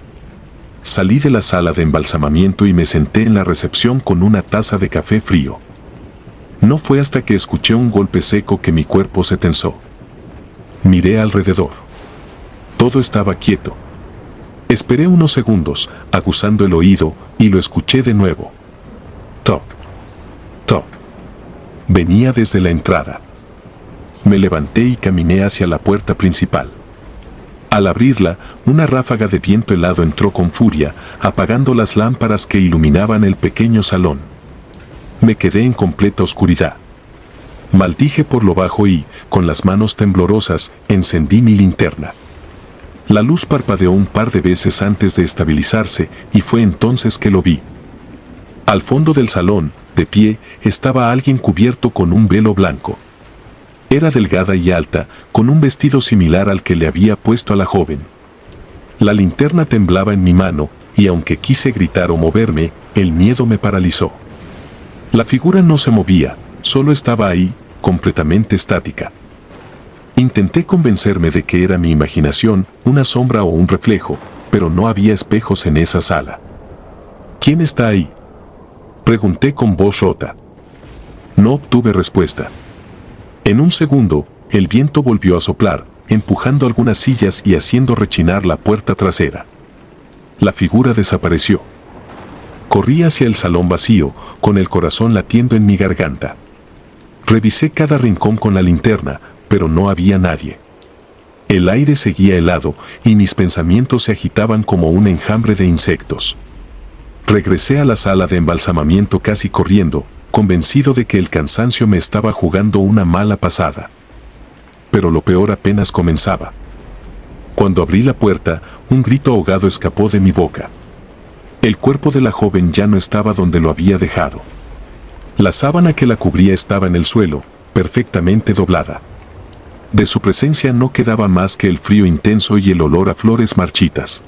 Salí de la sala de embalsamamiento y me senté en la recepción con una taza de café frío. No fue hasta que escuché un golpe seco que mi cuerpo se tensó. Miré alrededor. Todo estaba quieto. Esperé unos segundos, aguzando el oído, y lo escuché de nuevo. Toc, toc. Venía desde la entrada. Me levanté y caminé hacia la puerta principal. Al abrirla, una ráfaga de viento helado entró con furia, apagando las lámparas que iluminaban el pequeño salón. Me quedé en completa oscuridad. Maldije por lo bajo y, con las manos temblorosas, encendí mi linterna. La luz parpadeó un par de veces antes de estabilizarse y fue entonces que lo vi. Al fondo del salón, de pie, estaba alguien cubierto con un velo blanco. Era delgada y alta, con un vestido similar al que le había puesto a la joven. La linterna temblaba en mi mano, y aunque quise gritar o moverme, el miedo me paralizó. La figura no se movía, solo estaba ahí, completamente estática. Intenté convencerme de que era mi imaginación, una sombra o un reflejo, pero no había espejos en esa sala. ¿Quién está ahí?, pregunté con voz rota. No obtuve respuesta. En un segundo, el viento volvió a soplar, empujando algunas sillas y haciendo rechinar la puerta trasera. La figura desapareció. Corrí hacia el salón vacío, con el corazón latiendo en mi garganta. Revisé cada rincón con la linterna, pero no había nadie. El aire seguía helado y mis pensamientos se agitaban como un enjambre de insectos. Regresé a la sala de embalsamamiento casi corriendo, convencido de que el cansancio me estaba jugando una mala pasada. Pero lo peor apenas comenzaba. Cuando abrí la puerta, un grito ahogado escapó de mi boca. El cuerpo de la joven ya no estaba donde lo había dejado. La sábana que la cubría estaba en el suelo, perfectamente doblada. De su presencia no quedaba más que el frío intenso y el olor a flores marchitas.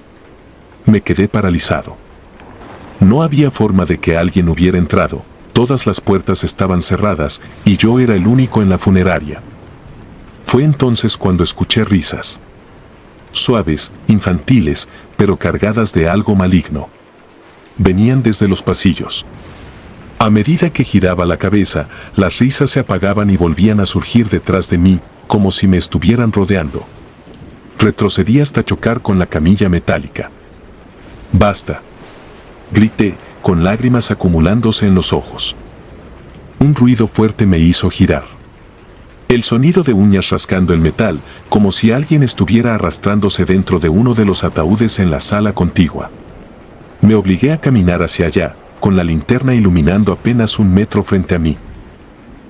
Me quedé paralizado. No había forma de que alguien hubiera entrado. Todas las puertas estaban cerradas y yo era el único en la funeraria. Fue entonces cuando escuché risas. Suaves, infantiles, pero cargadas de algo maligno. Venían desde los pasillos. A medida que giraba la cabeza, las risas se apagaban y volvían a surgir detrás de mí, como si me estuvieran rodeando. Retrocedí hasta chocar con la camilla metálica. «¡Basta!», grité, con lágrimas acumulándose en los ojos. Un ruido fuerte me hizo girar. El sonido de uñas rascando el metal, como si alguien estuviera arrastrándose dentro de uno de los ataúdes en la sala contigua. Me obligué a caminar hacia allá, con la linterna iluminando apenas 1 metro frente a mí.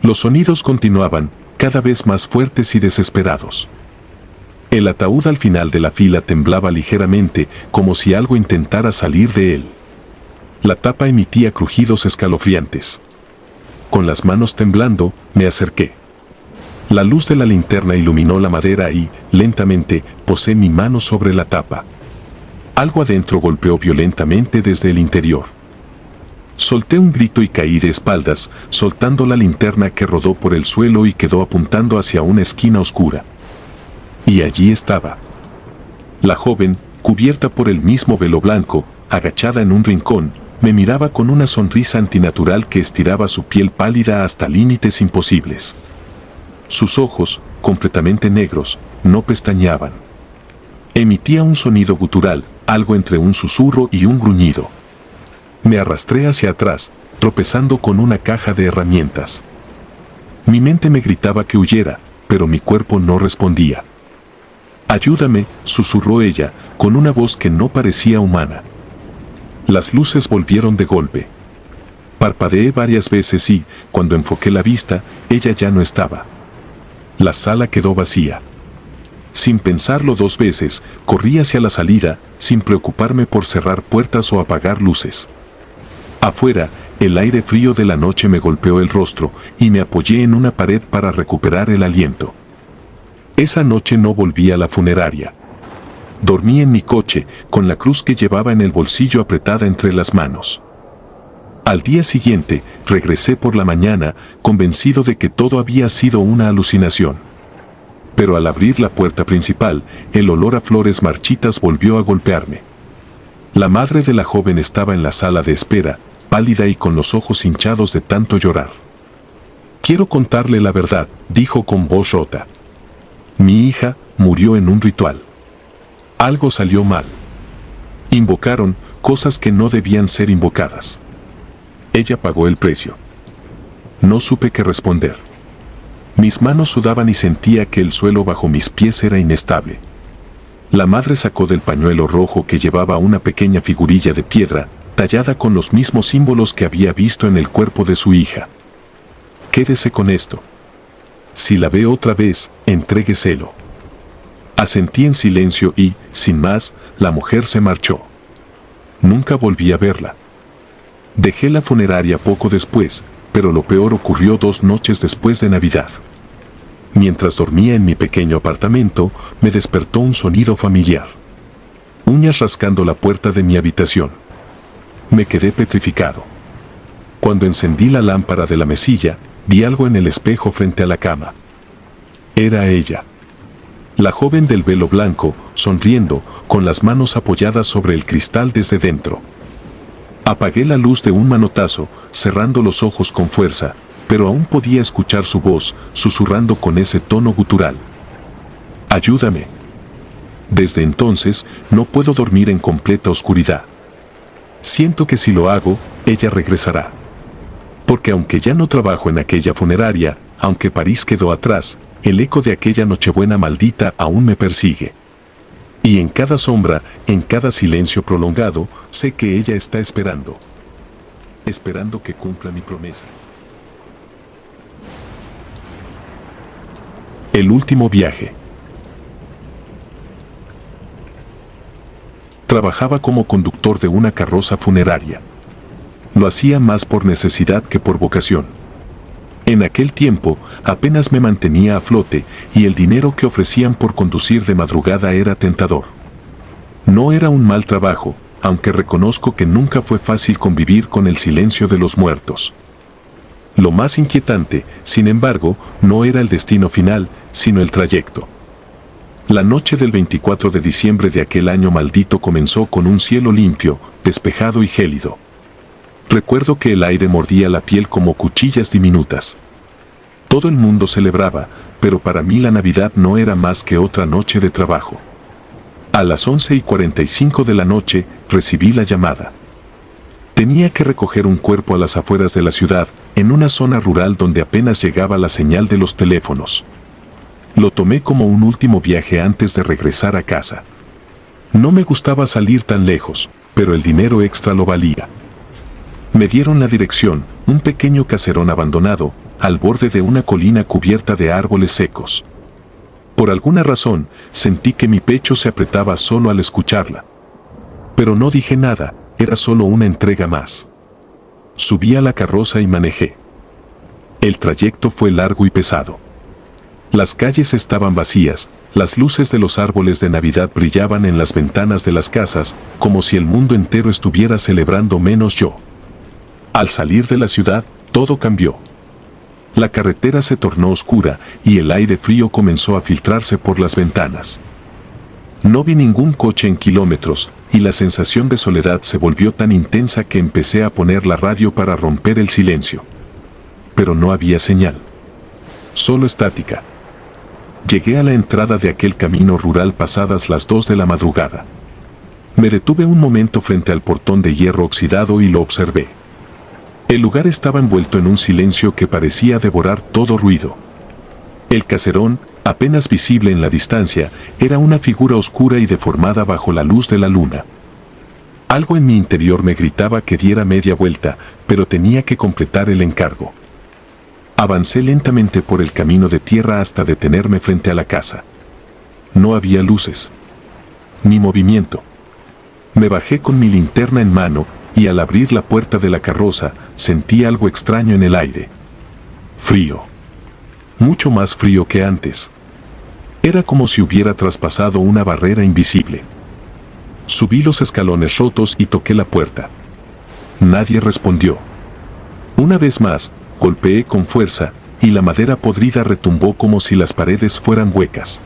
Los sonidos continuaban, cada vez más fuertes y desesperados. El ataúd al final de la fila temblaba ligeramente, como si algo intentara salir de él. La tapa emitía crujidos escalofriantes. Con las manos temblando, me acerqué. La luz de la linterna iluminó la madera y, lentamente, posé mi mano sobre la tapa. Algo adentro golpeó violentamente desde el interior. Solté un grito y caí de espaldas, soltando la linterna que rodó por el suelo y quedó apuntando hacia una esquina oscura. Y allí estaba. La joven, cubierta por el mismo velo blanco, agachada en un rincón, me miraba con una sonrisa antinatural que estiraba su piel pálida hasta límites imposibles. Sus ojos, completamente negros, no pestañeaban. Emitía un sonido gutural, algo entre un susurro y un gruñido. Me arrastré hacia atrás, tropezando con una caja de herramientas. Mi mente me gritaba que huyera, pero mi cuerpo no respondía. «Ayúdame», susurró ella, con una voz que no parecía humana. Las luces volvieron de golpe. Parpadeé varias veces y, cuando enfoqué la vista, ella ya no estaba. La sala quedó vacía. Sin pensarlo 2 veces, corrí hacia la salida, sin preocuparme por cerrar puertas o apagar luces. Afuera, el aire frío de la noche me golpeó el rostro y me apoyé en una pared para recuperar el aliento. Esa noche no volví a la funeraria. Dormí en mi coche, con la cruz que llevaba en el bolsillo apretada entre las manos. Al día siguiente, regresé por la mañana, convencido de que todo había sido una alucinación. Pero al abrir la puerta principal, el olor a flores marchitas volvió a golpearme. La madre de la joven estaba en la sala de espera, pálida y con los ojos hinchados de tanto llorar. «Quiero contarle la verdad», dijo con voz rota. «Mi hija murió en un ritual. Algo salió mal. Invocaron cosas que no debían ser invocadas. Ella pagó el precio». No supe qué responder. Mis manos sudaban y sentía que el suelo bajo mis pies era inestable. La madre sacó del pañuelo rojo que llevaba una pequeña figurilla de piedra, tallada con los mismos símbolos que había visto en el cuerpo de su hija. «Quédese con esto. Si la ve otra vez, entrégueselo». Asentí en silencio y, sin más, la mujer se marchó. Nunca volví a verla. Dejé la funeraria poco después, pero lo peor ocurrió 2 noches después de Navidad. Mientras dormía en mi pequeño apartamento, me despertó un sonido familiar. Uñas rascando la puerta de mi habitación. Me quedé petrificado. Cuando encendí la lámpara de la mesilla, vi algo en el espejo frente a la cama. Era ella. La joven del velo blanco, sonriendo, con las manos apoyadas sobre el cristal desde dentro. Apagué la luz de un manotazo, cerrando los ojos con fuerza, pero aún podía escuchar su voz, susurrando con ese tono gutural. «Ayúdame». Desde entonces, no puedo dormir en completa oscuridad. Siento que si lo hago, ella regresará. Porque aunque ya no trabajo en aquella funeraria, aunque París quedó atrás, el eco de aquella Nochebuena maldita aún me persigue. Y en cada sombra, en cada silencio prolongado, sé que ella está esperando. Esperando que cumpla mi promesa. El último viaje. Trabajaba como conductor de una carroza funeraria. Lo hacía más por necesidad que por vocación. En aquel tiempo, apenas me mantenía a flote y el dinero que ofrecían por conducir de madrugada era tentador. No era un mal trabajo, aunque reconozco que nunca fue fácil convivir con el silencio de los muertos. Lo más inquietante, sin embargo, no era el destino final, sino el trayecto. La noche del 24 de diciembre de aquel año maldito comenzó con un cielo limpio, despejado y gélido. Recuerdo que el aire mordía la piel como cuchillas diminutas. Todo el mundo celebraba, pero para mí la Navidad no era más que otra noche de trabajo. A las 11:45 de la noche recibí la llamada. Tenía que recoger un cuerpo a las afueras de la ciudad, en una zona rural donde apenas llegaba la señal de los teléfonos. Lo tomé como un último viaje antes de regresar a casa. No me gustaba salir tan lejos, pero el dinero extra lo valía. Me dieron la dirección, un pequeño caserón abandonado, al borde de una colina cubierta de árboles secos. Por alguna razón, sentí que mi pecho se apretaba solo al escucharla. Pero no dije nada, era solo una entrega más. Subí a la carroza y manejé. El trayecto fue largo y pesado. Las calles estaban vacías, las luces de los árboles de Navidad brillaban en las ventanas de las casas, como si el mundo entero estuviera celebrando menos yo. Al salir de la ciudad, todo cambió. La carretera se tornó oscura y el aire frío comenzó a filtrarse por las ventanas. No vi ningún coche en kilómetros y la sensación de soledad se volvió tan intensa que empecé a poner la radio para romper el silencio. Pero no había señal. Solo estática. Llegué a la entrada de aquel camino rural pasadas las 2 de la madrugada. Me detuve un momento frente al portón de hierro oxidado y lo observé. El lugar estaba envuelto en un silencio que parecía devorar todo ruido. El caserón, apenas visible en la distancia, era una figura oscura y deformada bajo la luz de la luna. Algo en mi interior me gritaba que diera media vuelta, pero tenía que completar el encargo. Avancé lentamente por el camino de tierra hasta detenerme frente a la casa. No había luces, ni movimiento. Me bajé con mi linterna en mano y al abrir la puerta de la carroza sentí algo extraño en el aire. Frío. Mucho más frío que antes. Era como si hubiera traspasado una barrera invisible. Subí los escalones rotos y toqué la puerta. Nadie respondió. Una vez más, golpeé con fuerza y la madera podrida retumbó como si las paredes fueran huecas.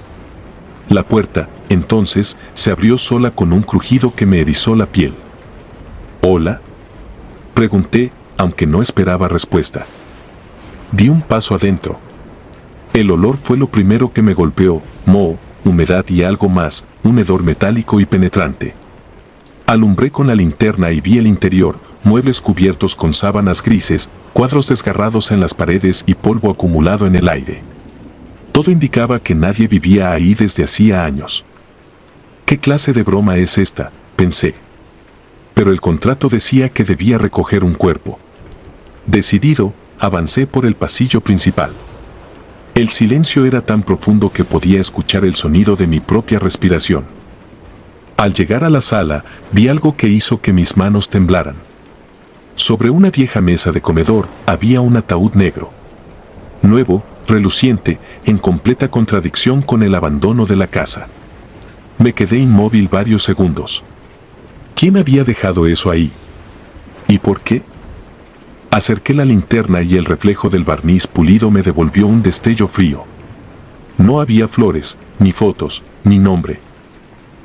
La puerta, Entonces se abrió sola con un crujido que me erizó la piel. ¿Hola?, pregunté, aunque no esperaba respuesta. Di un paso adentro. El olor fue lo primero que me golpeó: moho, humedad y algo más, un hedor metálico y penetrante. Alumbré con la linterna y vi el interior: muebles cubiertos con sábanas grises, cuadros desgarrados en las paredes y polvo acumulado en el aire. Todo indicaba que nadie vivía ahí desde hacía años. ¿Qué clase de broma es esta?, pensé. Pero el contrato decía que debía recoger un cuerpo. Decidido, avancé por el pasillo principal. El silencio era tan profundo que podía escuchar el sonido de mi propia respiración. Al llegar a la sala, vi algo que hizo que mis manos temblaran. Sobre una vieja mesa de comedor había un ataúd negro. Nuevo, reluciente, en completa contradicción con el abandono de la casa. Me quedé inmóvil varios segundos. ¿Quién había dejado eso ahí? ¿Y por qué? Acerqué la linterna y el reflejo del barniz pulido me devolvió un destello frío. No había flores, ni fotos, ni nombre.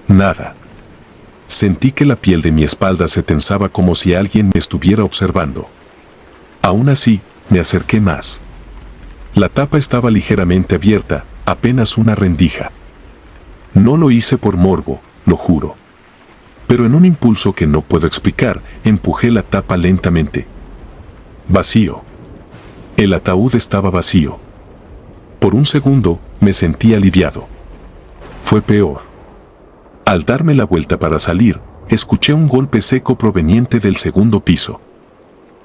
Nada. Sentí que la piel de mi espalda se tensaba como si alguien me estuviera observando. Aún así, me acerqué más. La tapa estaba ligeramente abierta, apenas una rendija. No lo hice por morbo, lo juro. Pero en un impulso que no puedo explicar, empujé la tapa lentamente. Vacío. El ataúd estaba vacío. Por un segundo, me sentí aliviado. Fue peor. Al darme la vuelta para salir, escuché un golpe seco proveniente del segundo piso.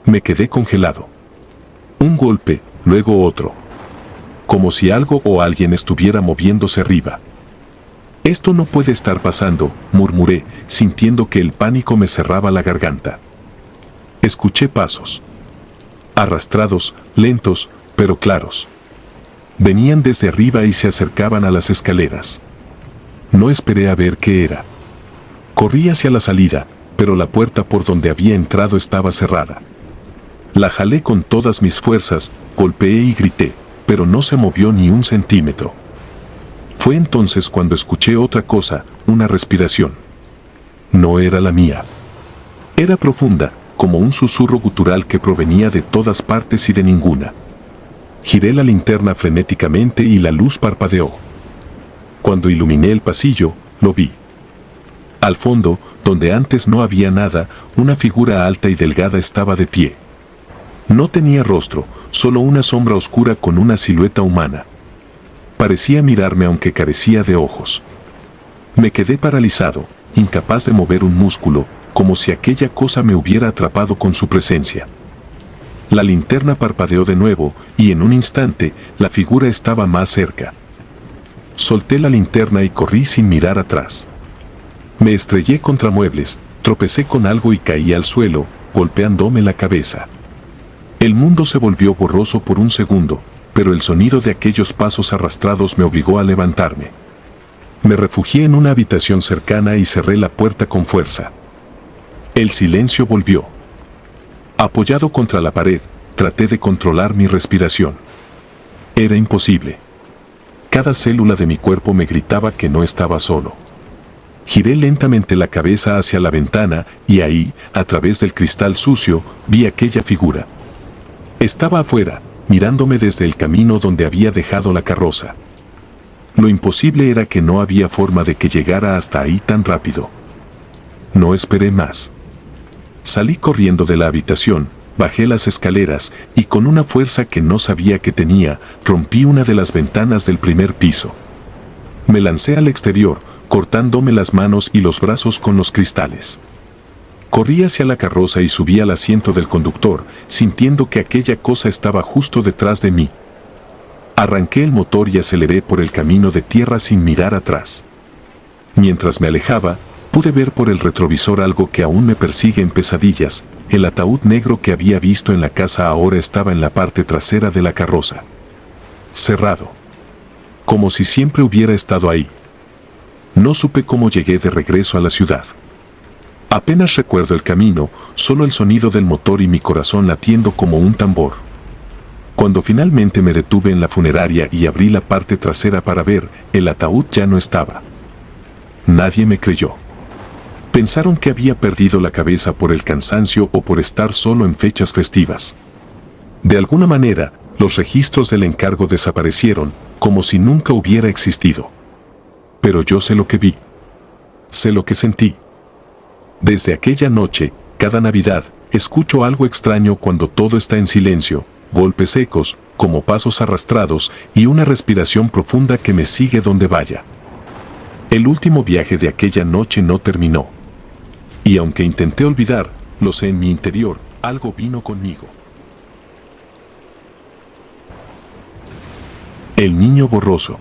Me quedé congelado. Un golpe, luego otro. Como si algo o alguien estuviera moviéndose arriba. Esto no puede estar pasando, murmuré, sintiendo que el pánico me cerraba la garganta. Escuché pasos. Arrastrados, lentos, pero claros. Venían desde arriba y se acercaban a las escaleras. No esperé a ver qué era. Corrí hacia la salida, pero la puerta por donde había entrado estaba cerrada. La jalé con todas mis fuerzas, golpeé y grité, pero no se movió ni un centímetro. Fue entonces cuando escuché otra cosa, una respiración. No era la mía. Era profunda, como un susurro gutural que provenía de todas partes y de ninguna. Giré la linterna frenéticamente y la luz parpadeó. Cuando iluminé el pasillo, lo vi. Al fondo, donde antes no había nada, una figura alta y delgada estaba de pie. No tenía rostro, solo una sombra oscura con una silueta humana. Parecía mirarme aunque carecía de ojos. Me quedé paralizado, incapaz de mover un músculo, como si aquella cosa me hubiera atrapado con su presencia. La linterna parpadeó de nuevo, y en un instante, la figura estaba más cerca. Solté la linterna y corrí sin mirar atrás. Me estrellé contra muebles, tropecé con algo y caí al suelo, golpeándome la cabeza. El mundo se volvió borroso por un segundo, pero el sonido de aquellos pasos arrastrados me obligó a levantarme. Me refugié en una habitación cercana y cerré la puerta con fuerza. El silencio volvió. Apoyado contra la pared, traté de controlar mi respiración. Era imposible. Cada célula de mi cuerpo me gritaba que no estaba solo. Giré lentamente la cabeza hacia la ventana y ahí, a través del cristal sucio, vi aquella figura. Estaba afuera, mirándome desde el camino donde había dejado la carroza. Lo imposible era que no había forma de que llegara hasta ahí tan rápido. No esperé más. Salí corriendo de la habitación, bajé las escaleras y con una fuerza que no sabía que tenía, rompí una de las ventanas del primer piso. Me lancé al exterior, cortándome las manos y los brazos con los cristales. Corrí hacia la carroza y subí al asiento del conductor, sintiendo que aquella cosa estaba justo detrás de mí. Arranqué el motor y aceleré por el camino de tierra sin mirar atrás. Mientras me alejaba, pude ver por el retrovisor algo que aún me persigue en pesadillas. El ataúd negro que había visto en la casa ahora estaba en la parte trasera de la carroza. Cerrado. Como si siempre hubiera estado ahí. No supe cómo llegué de regreso a la ciudad. Apenas recuerdo el camino, solo el sonido del motor y mi corazón latiendo como un tambor. Cuando finalmente me detuve en la funeraria y abrí la parte trasera para ver, el ataúd ya no estaba. nadie me creyó. Pensaron que había perdido la cabeza por el cansancio o por estar solo en fechas festivas. De alguna manera, los registros del encargo desaparecieron, como si nunca hubiera existido. Pero yo sé lo que vi. Sé lo que sentí. Desde aquella noche, cada Navidad, escucho algo extraño cuando todo está en silencio, golpes secos, como pasos arrastrados, y una respiración profunda que me sigue donde vaya. El último viaje de aquella noche no terminó. Y aunque intenté olvidar, lo sé en mi interior, algo vino conmigo. El niño borroso.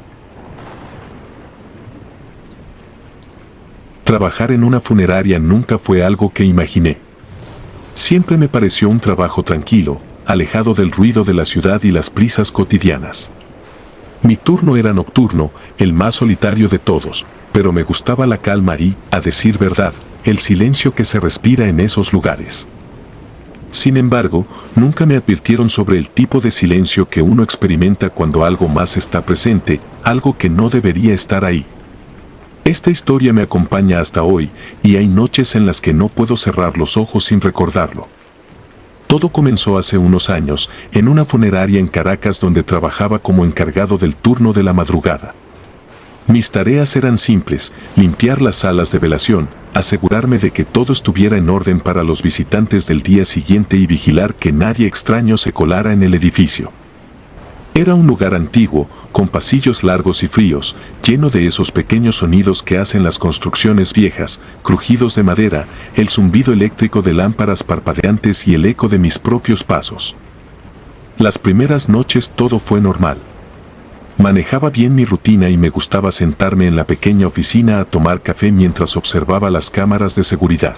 Trabajar en una funeraria nunca fue algo que imaginé. Siempre me pareció un trabajo tranquilo, alejado del ruido de la ciudad y las prisas cotidianas. Mi turno era nocturno, el más solitario de todos, pero me gustaba la calma y, a decir verdad, el silencio que se respira en esos lugares. Sin embargo, nunca me advirtieron sobre el tipo de silencio que uno experimenta cuando algo más está presente, algo que no debería estar ahí. Esta historia me acompaña hasta hoy, y hay noches en las que no puedo cerrar los ojos sin recordarlo. Todo comenzó hace unos años, en una funeraria en Caracas donde trabajaba como encargado del turno de la madrugada. Mis tareas eran simples: limpiar las salas de velación, asegurarme de que todo estuviera en orden para los visitantes del día siguiente y vigilar que nadie extraño se colara en el edificio. Era un lugar antiguo, con pasillos largos y fríos, lleno de esos pequeños sonidos que hacen las construcciones viejas, crujidos de madera, el zumbido eléctrico de lámparas parpadeantes y el eco de mis propios pasos. Las primeras noches todo fue normal. Manejaba bien mi rutina y me gustaba sentarme en la pequeña oficina a tomar café mientras observaba las cámaras de seguridad.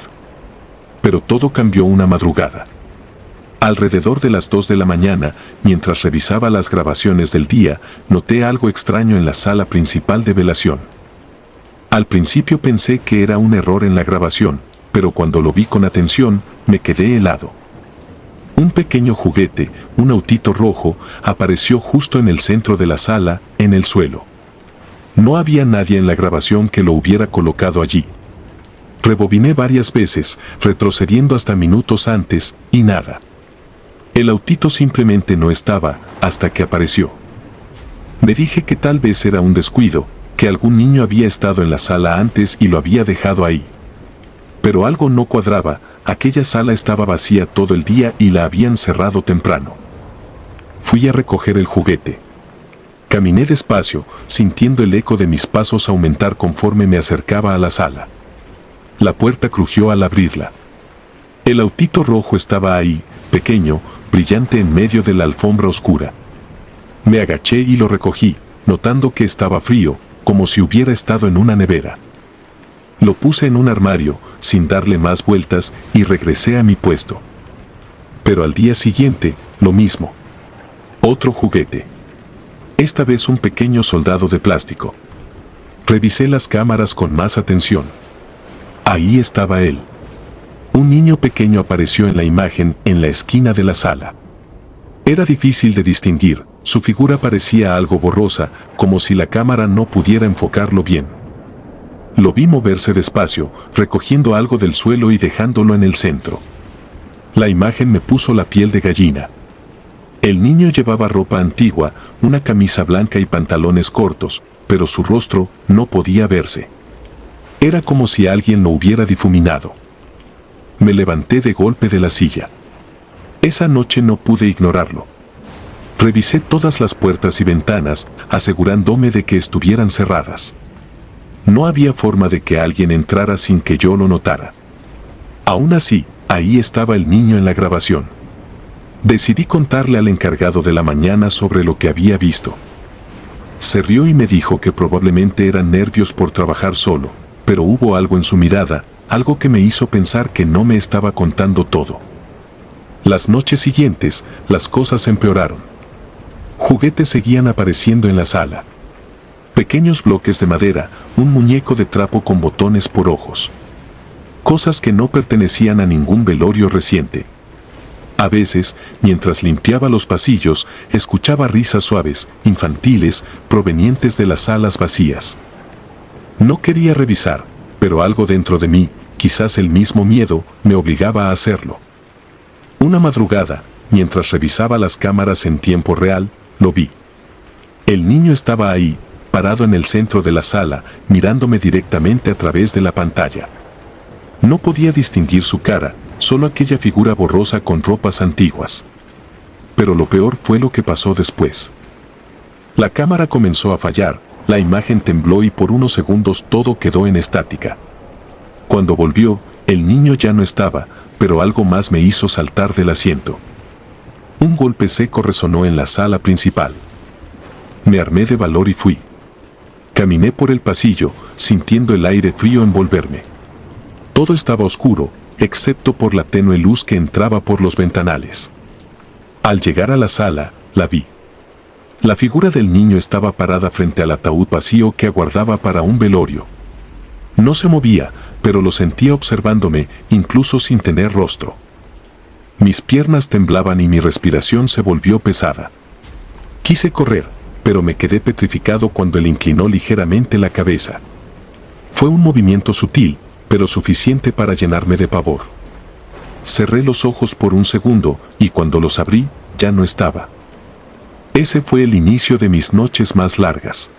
Pero todo cambió una madrugada. Alrededor de las 2 de la mañana, mientras revisaba las grabaciones del día, noté algo extraño en la sala principal de velación. Al principio pensé que era un error en la grabación, pero cuando lo vi con atención, me quedé helado. Un pequeño juguete, un autito rojo, apareció justo en el centro de la sala, en el suelo. No había nadie en la grabación que lo hubiera colocado allí. Rebobiné varias veces, retrocediendo hasta minutos antes, y nada. El autito simplemente no estaba, hasta que apareció. Me dije que tal vez era un descuido, que algún niño había estado en la sala antes y lo había dejado ahí. Pero algo no cuadraba, aquella sala estaba vacía todo el día y la habían cerrado temprano. Fui a recoger el juguete. Caminé despacio, sintiendo el eco de mis pasos aumentar conforme me acercaba a la sala. La puerta crujió al abrirla. El autito rojo estaba ahí, pequeño, brillante en medio de la alfombra oscura. Me agaché y lo recogí, notando que estaba frío, como si hubiera estado en una nevera. Lo puse en un armario, sin darle más vueltas, y regresé a mi puesto. Pero al día siguiente, lo mismo. Otro juguete. Esta vez un pequeño soldado de plástico. Revisé las cámaras con más atención. Ahí estaba él. Un niño pequeño apareció en la imagen, en la esquina de la sala. Era difícil de distinguir, su figura parecía algo borrosa, como si la cámara no pudiera enfocarlo bien. Lo vi moverse despacio, recogiendo algo del suelo y dejándolo en el centro. La imagen me puso la piel de gallina. El niño llevaba ropa antigua, una camisa blanca y pantalones cortos, pero su rostro no podía verse. Era como si alguien lo hubiera difuminado. Me levanté de golpe de la silla. Esa noche no pude ignorarlo. Revisé todas las puertas y ventanas, asegurándome de que estuvieran cerradas. No había forma de que alguien entrara sin que yo lo notara. Aún así, ahí estaba el niño en la grabación. Decidí contarle al encargado de la mañana sobre lo que había visto. Se rió y me dijo que probablemente eran nervios por trabajar solo, pero hubo algo en su mirada, algo que me hizo pensar que no me estaba contando todo. Las noches siguientes, las cosas empeoraron. Juguetes seguían apareciendo en la sala. Pequeños bloques de madera, un muñeco de trapo con botones por ojos. Cosas que no pertenecían a ningún velorio reciente. A veces, mientras limpiaba los pasillos, escuchaba risas suaves, infantiles, provenientes de las salas vacías. No quería revisar, pero algo dentro de mí, quizás el mismo miedo, me obligaba a hacerlo. Una madrugada, mientras revisaba las cámaras en tiempo real, lo vi. El niño estaba ahí, parado en el centro de la sala, mirándome directamente a través de la pantalla. No podía distinguir su cara, solo aquella figura borrosa con ropas antiguas. Pero lo peor fue lo que pasó después. La cámara comenzó a fallar, la imagen tembló y por unos segundos todo quedó en estática. Cuando volvió, el niño ya no estaba, pero algo más me hizo saltar del asiento. Un golpe seco resonó en la sala principal. Me armé de valor y fui. Caminé por el pasillo, sintiendo el aire frío envolverme. Todo estaba oscuro, excepto por la tenue luz que entraba por los ventanales. Al llegar a la sala, la vi. La figura del niño estaba parada frente al ataúd vacío que aguardaba para un velorio. No se movía, pero lo sentía observándome, incluso sin tener rostro. Mis piernas temblaban y mi respiración se volvió pesada. Quise correr, pero me quedé petrificado cuando él inclinó ligeramente la cabeza. Fue un movimiento sutil, pero suficiente para llenarme de pavor. Cerré los ojos por un segundo, y cuando los abrí, ya no estaba. Ese fue el inicio de mis noches más largas.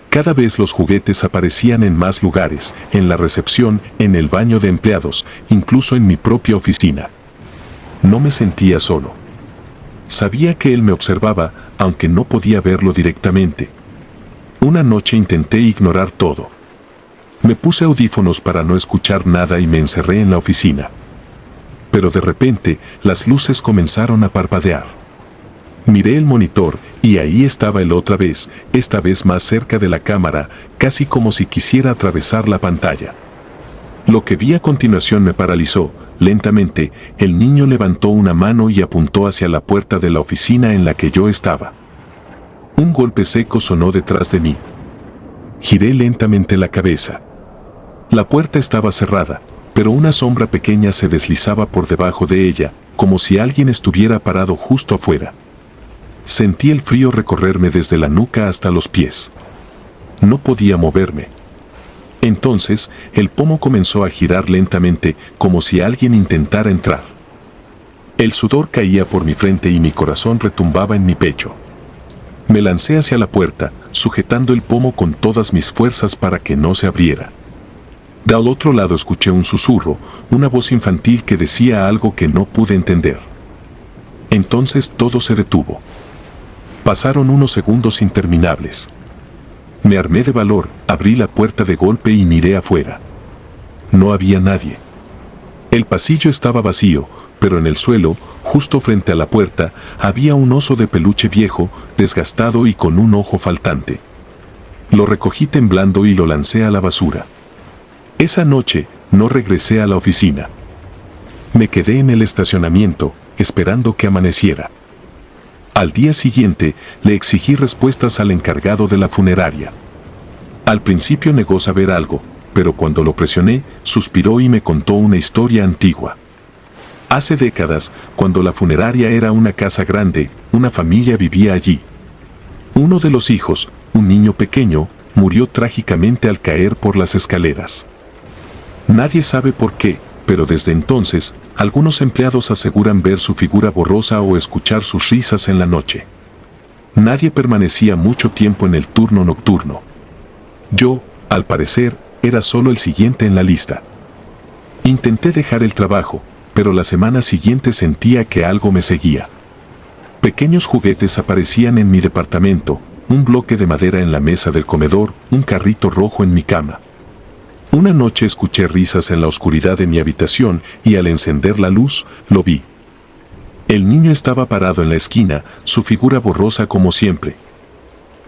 Cada vez los juguetes aparecían en más lugares, en la recepción, en el baño de empleados, incluso en mi propia oficina. No me sentía solo. Sabía que él me observaba, aunque no podía verlo directamente. Una noche intenté ignorar todo. Me puse audífonos para no escuchar nada y me encerré en la oficina. Pero de repente, las luces comenzaron a parpadear. Miré el monitor, y ahí estaba él otra vez, esta vez más cerca de la cámara, casi como si quisiera atravesar la pantalla. Lo que vi a continuación me paralizó. Lentamente, el niño levantó una mano y apuntó hacia la puerta de la oficina en la que yo estaba. Un golpe seco sonó detrás de mí. Giré lentamente la cabeza. La puerta estaba cerrada, pero una sombra pequeña se deslizaba por debajo de ella, como si alguien estuviera parado justo afuera. Sentí el frío recorrerme desde la nuca hasta los pies. No podía moverme. Entonces, el pomo comenzó a girar lentamente, como si alguien intentara entrar. El sudor caía por mi frente y mi corazón retumbaba en mi pecho. Me lancé hacia la puerta, sujetando el pomo con todas mis fuerzas para que no se abriera. Del otro lado escuché un susurro, una voz infantil que decía algo que no pude entender. Entonces todo se detuvo. Pasaron unos segundos interminables. Me armé de valor, abrí la puerta de golpe y miré afuera. No había nadie. El pasillo estaba vacío, pero en el suelo, justo frente a la puerta, había un oso de peluche viejo, desgastado y con un ojo faltante. Lo recogí temblando y lo lancé a la basura. Esa noche, no regresé a la oficina. Me quedé en el estacionamiento, esperando que amaneciera. Al día siguiente, le exigí respuestas al encargado de la funeraria. Al principio negó saber algo, pero cuando lo presioné, suspiró y me contó una historia antigua. Hace décadas, cuando la funeraria era una casa grande, una familia vivía allí. Uno de los hijos, un niño pequeño, murió trágicamente al caer por las escaleras. Nadie sabe por qué, pero desde entonces, algunos empleados aseguran ver su figura borrosa o escuchar sus risas en la noche. Nadie permanecía mucho tiempo en el turno nocturno. Yo, al parecer, era solo el siguiente en la lista. Intenté dejar el trabajo, pero la semana siguiente sentía que algo me seguía. Pequeños juguetes aparecían en mi departamento, un bloque de madera en la mesa del comedor, un carrito rojo en mi cama. Una noche escuché risas en la oscuridad de mi habitación y al encender la luz, lo vi. El niño estaba parado en la esquina, su figura borrosa como siempre.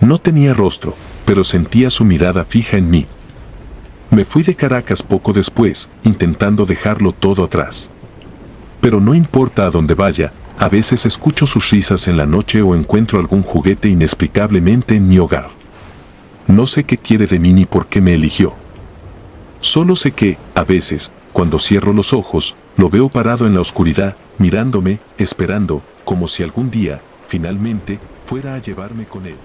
No tenía rostro, pero sentía su mirada fija en mí. Me fui de Caracas poco después, intentando dejarlo todo atrás. Pero no importa a dónde vaya, a veces escucho sus risas en la noche o encuentro algún juguete inexplicablemente en mi hogar. No sé qué quiere de mí ni por qué me eligió. Solo sé que, a veces, cuando cierro los ojos, lo veo parado en la oscuridad, mirándome, esperando, como si algún día, finalmente, fuera a llevarme con él.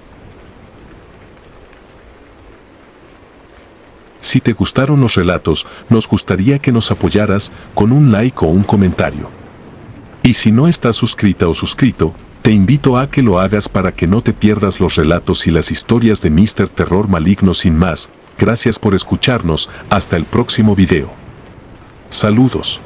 Si te gustaron los relatos, nos gustaría que nos apoyaras con un like o un comentario. Y si no estás suscrita o suscrito, te invito a que lo hagas para que no te pierdas los relatos y las historias de Mr. Terror Maligno. Sin más, gracias por escucharnos, hasta el próximo video. Saludos.